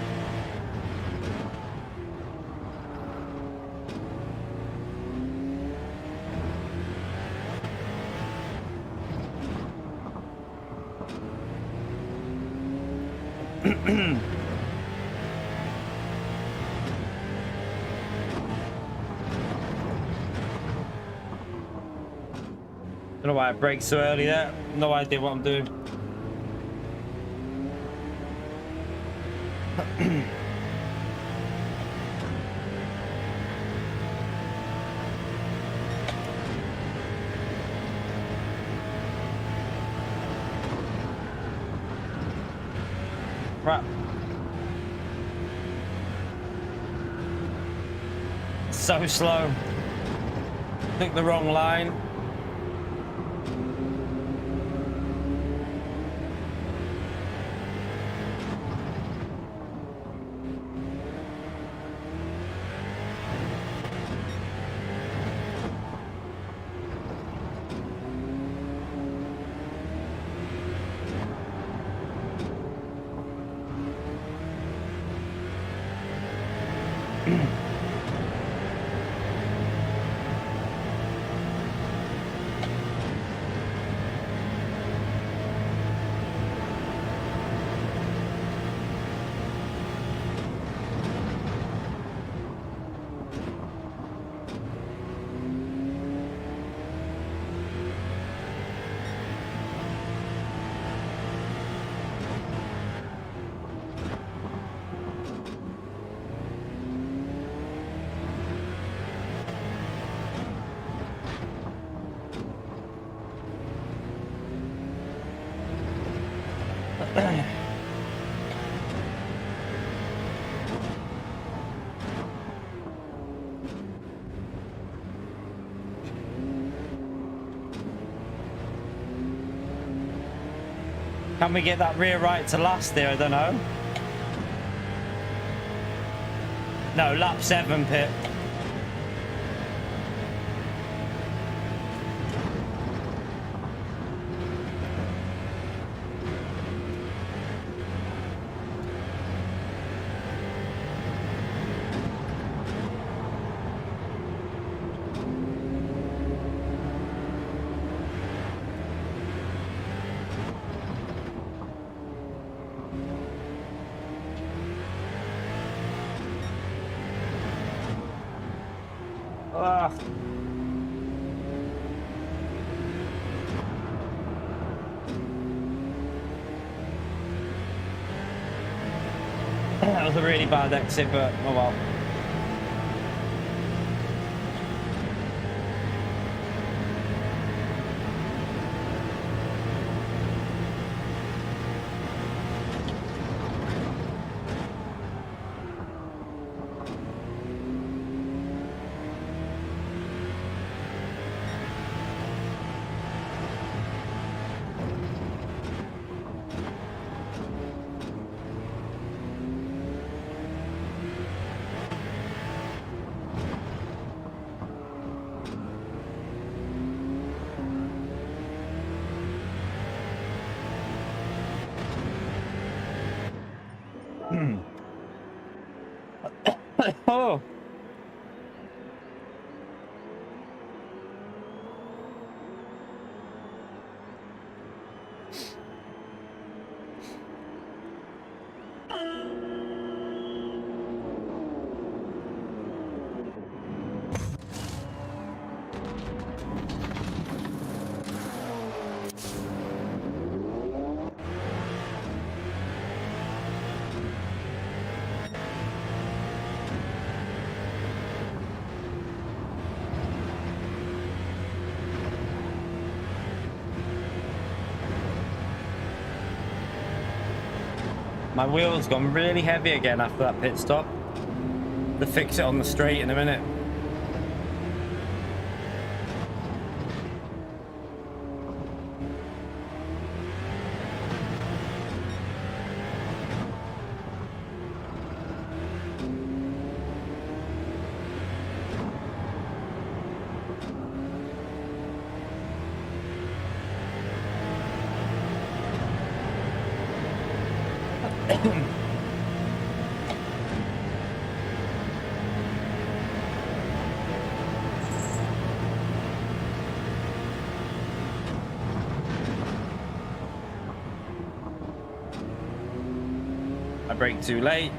Don't know why I braked so early there. No idea what I'm doing. Crap. So slow. Took the wrong line. Can we get that rear right to last there? I don't know. No, lap 7, Pip. Ugh. That was a really bad exit, but oh well. Oh. My wheel's gone really heavy again after that pit stop. To fix it on the straight in a minute. I brake too late.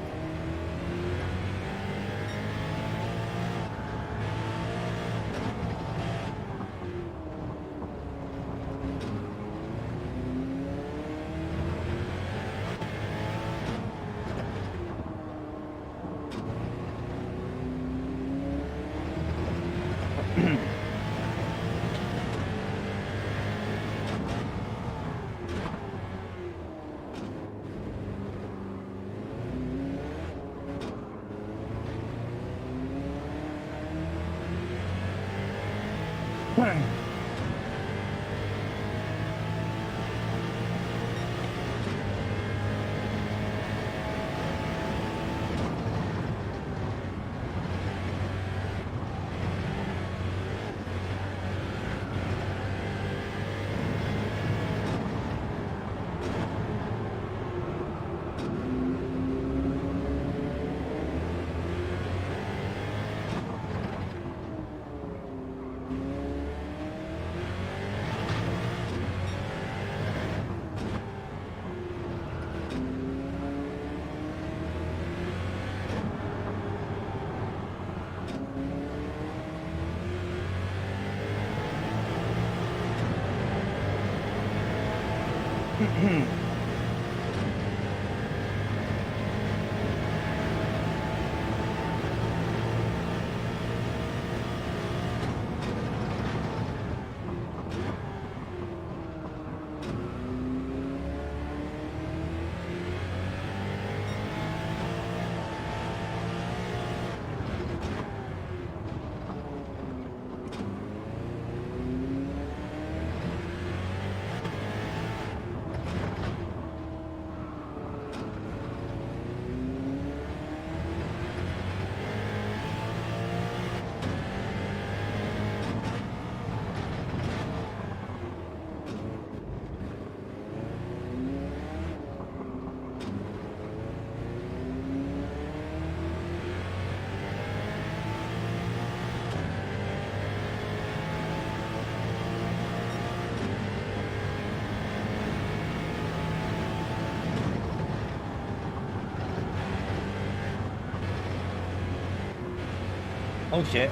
Oh shit.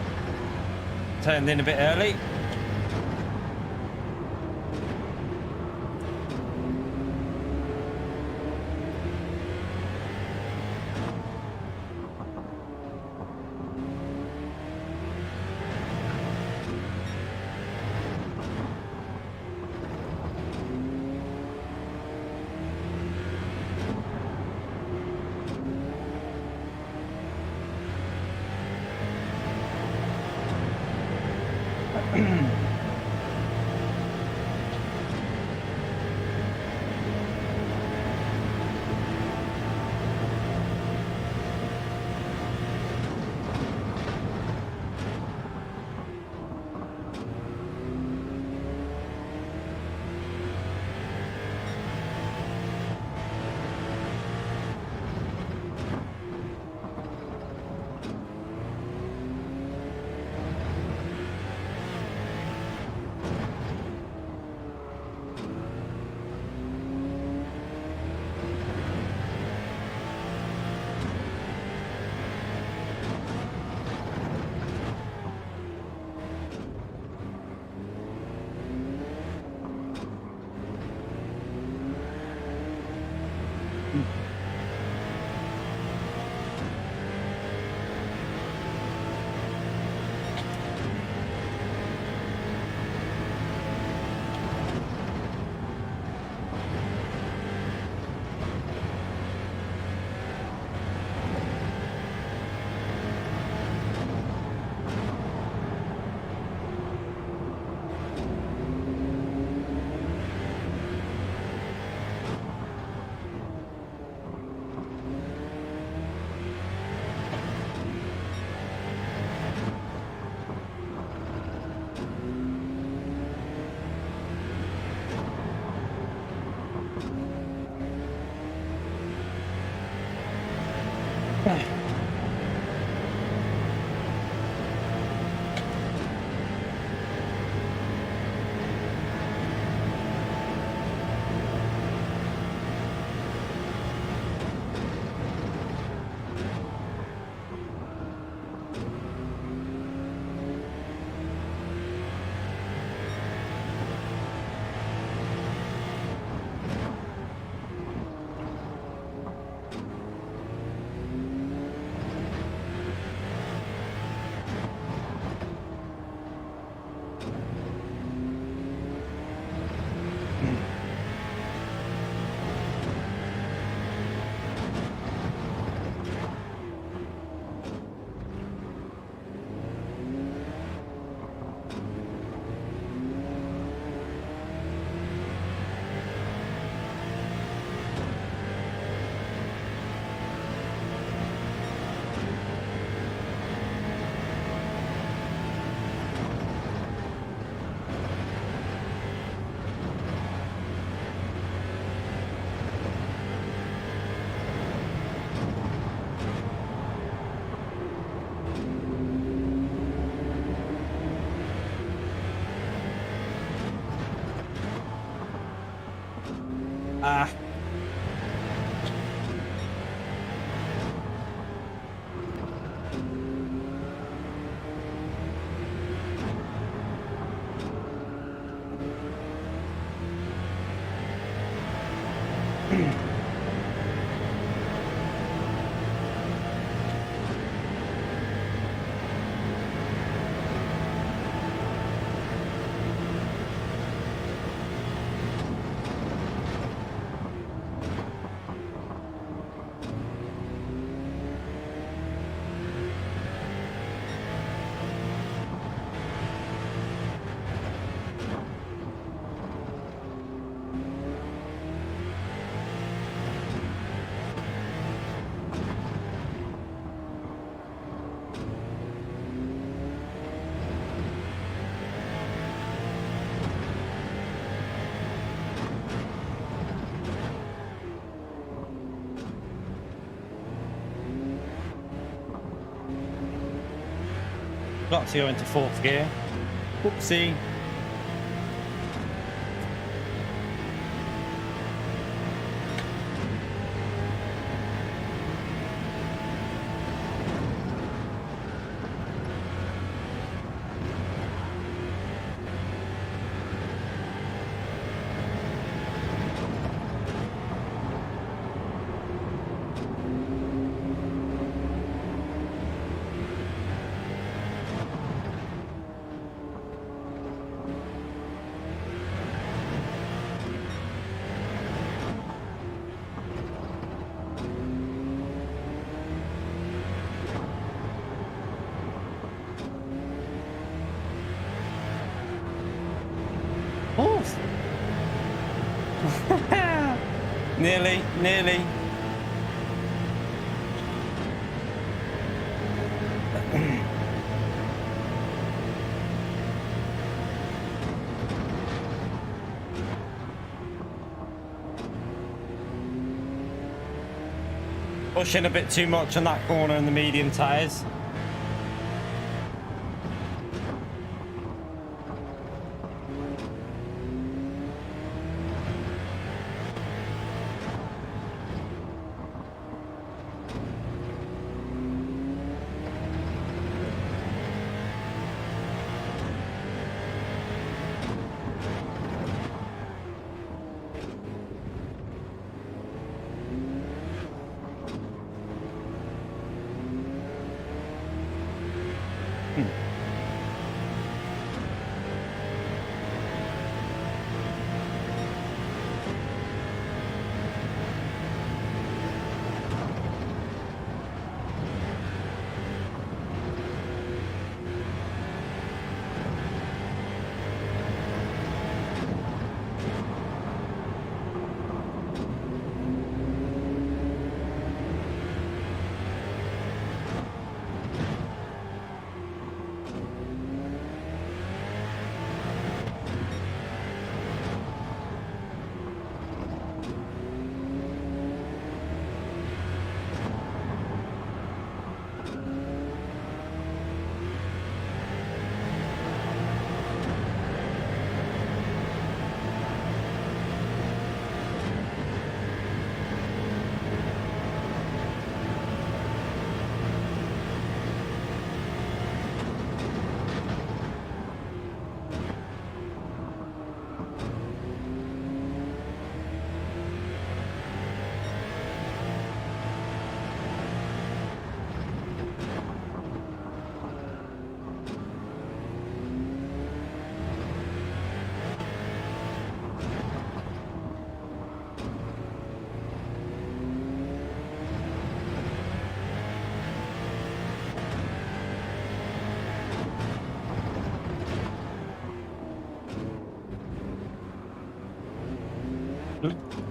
Turned in a bit early. Ah. Got to go into fourth gear. Whoopsie. Nearly, nearly. Pushing a bit too much on that corner in the medium tyres.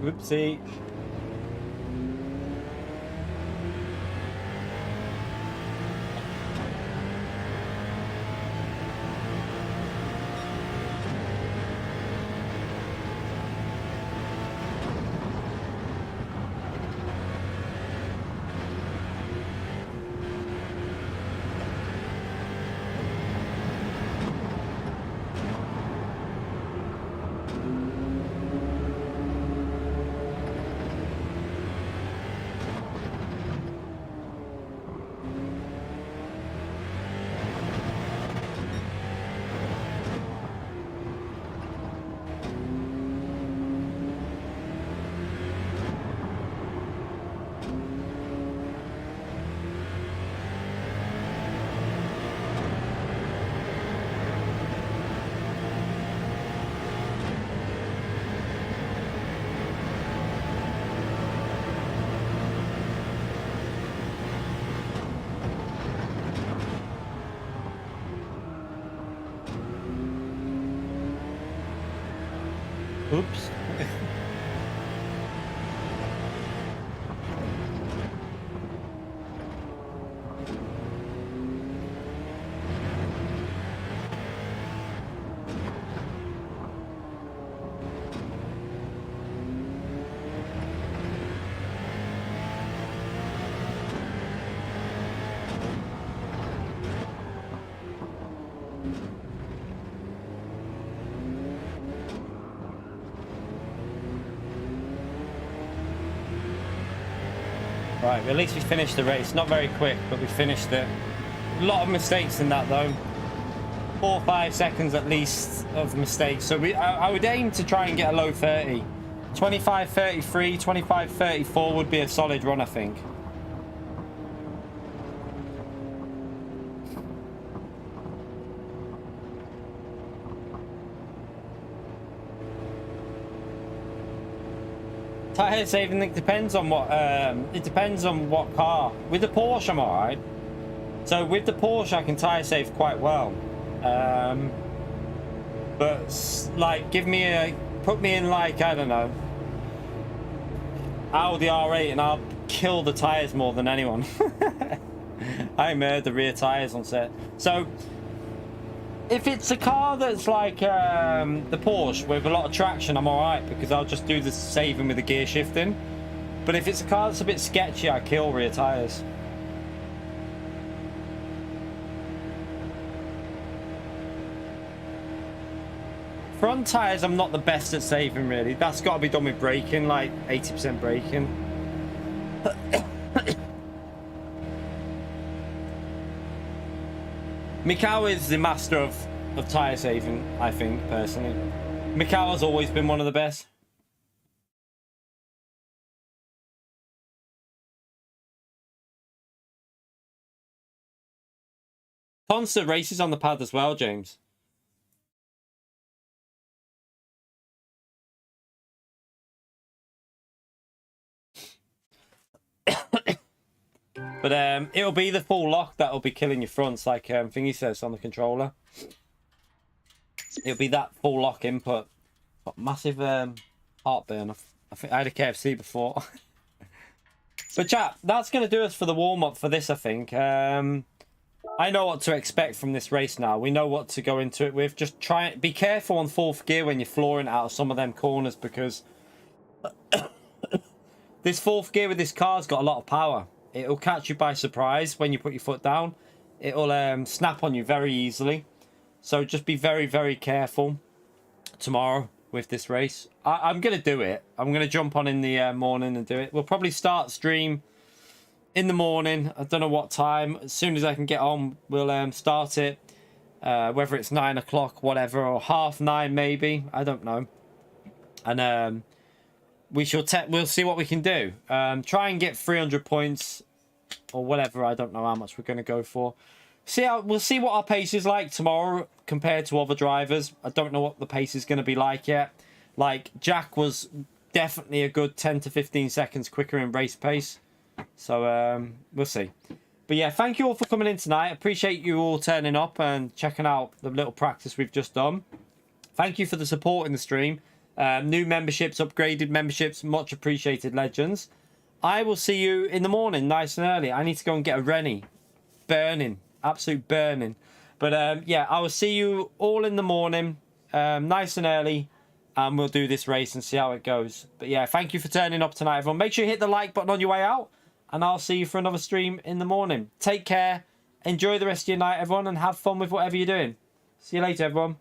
Whoopsie. Oops. Right, at least we finished the race. Not very quick, but we finished it. A lot of mistakes in that though. 4 or 5 seconds at least of mistakes. So I would aim to try and get a low 30. 25.33, 25.34 would be a solid run, I think. Tire saving, it depends on what car. With the Porsche I'm alright. So with the Porsche I can tire save quite well. But like put me in like, I don't know, Audi R8 and I'll kill the tyres more than anyone. I murder rear tyres on set. So if it's a car that's like the Porsche with a lot of traction, I'm alright, because I'll just do the saving with the gear shifting. But if it's a car that's a bit sketchy, I kill rear tyres. Front tyres, I'm not the best at saving, really. That's got to be done with braking, like 80% braking. Mikau is the master of tyre saving, I think, personally. Mikau has always been one of the best. Constant races on the pad as well, James. But it'll be the full lock that'll be killing your fronts, like Thingy says on the controller. It'll be that full lock input. Got massive heartburn. I think I had a KFC before. But chat, that's going to do us for the warm-up for this, I think. I know what to expect from this race now. We know what to go into it with. Just try be careful on fourth gear when you're flooring out of some of them corners, because this fourth gear with this car's got a lot of power. It'll catch you by surprise when you put your foot down. It'll snap on you very easily. So just be very, very careful tomorrow with this race. I'm going to do it. I'm going to jump on in the morning and do it. We'll probably start stream in the morning. I don't know what time. As soon as I can get on, we'll start it. Whether it's 9 o'clock, whatever, or 9:30 maybe. I don't know. And we'll see what we can do. Try and get 300 points or whatever. I don't know how much we're going to go for. We'll see what our pace is like tomorrow compared to other drivers. I don't know what the pace is going to be like yet. Like, Jack was definitely a good 10 to 15 seconds quicker in race pace. So we'll see. But yeah, thank you all for coming in tonight. Appreciate you all turning up and checking out the little practice we've just done. Thank you for the support in the stream. New memberships, upgraded memberships, much appreciated, legends. I will see you in the morning, nice and early. I need to go and get a Rennie. Burning. Absolute burning. But yeah, I will see you all in the morning, nice and early, and we'll do this race and see how it goes. But yeah, thank you for turning up tonight, everyone. Make sure you hit the like button on your way out, and I'll see you for another stream in the morning. Take care. Enjoy the rest of your night, everyone, and have fun with whatever you're doing. See you later, everyone.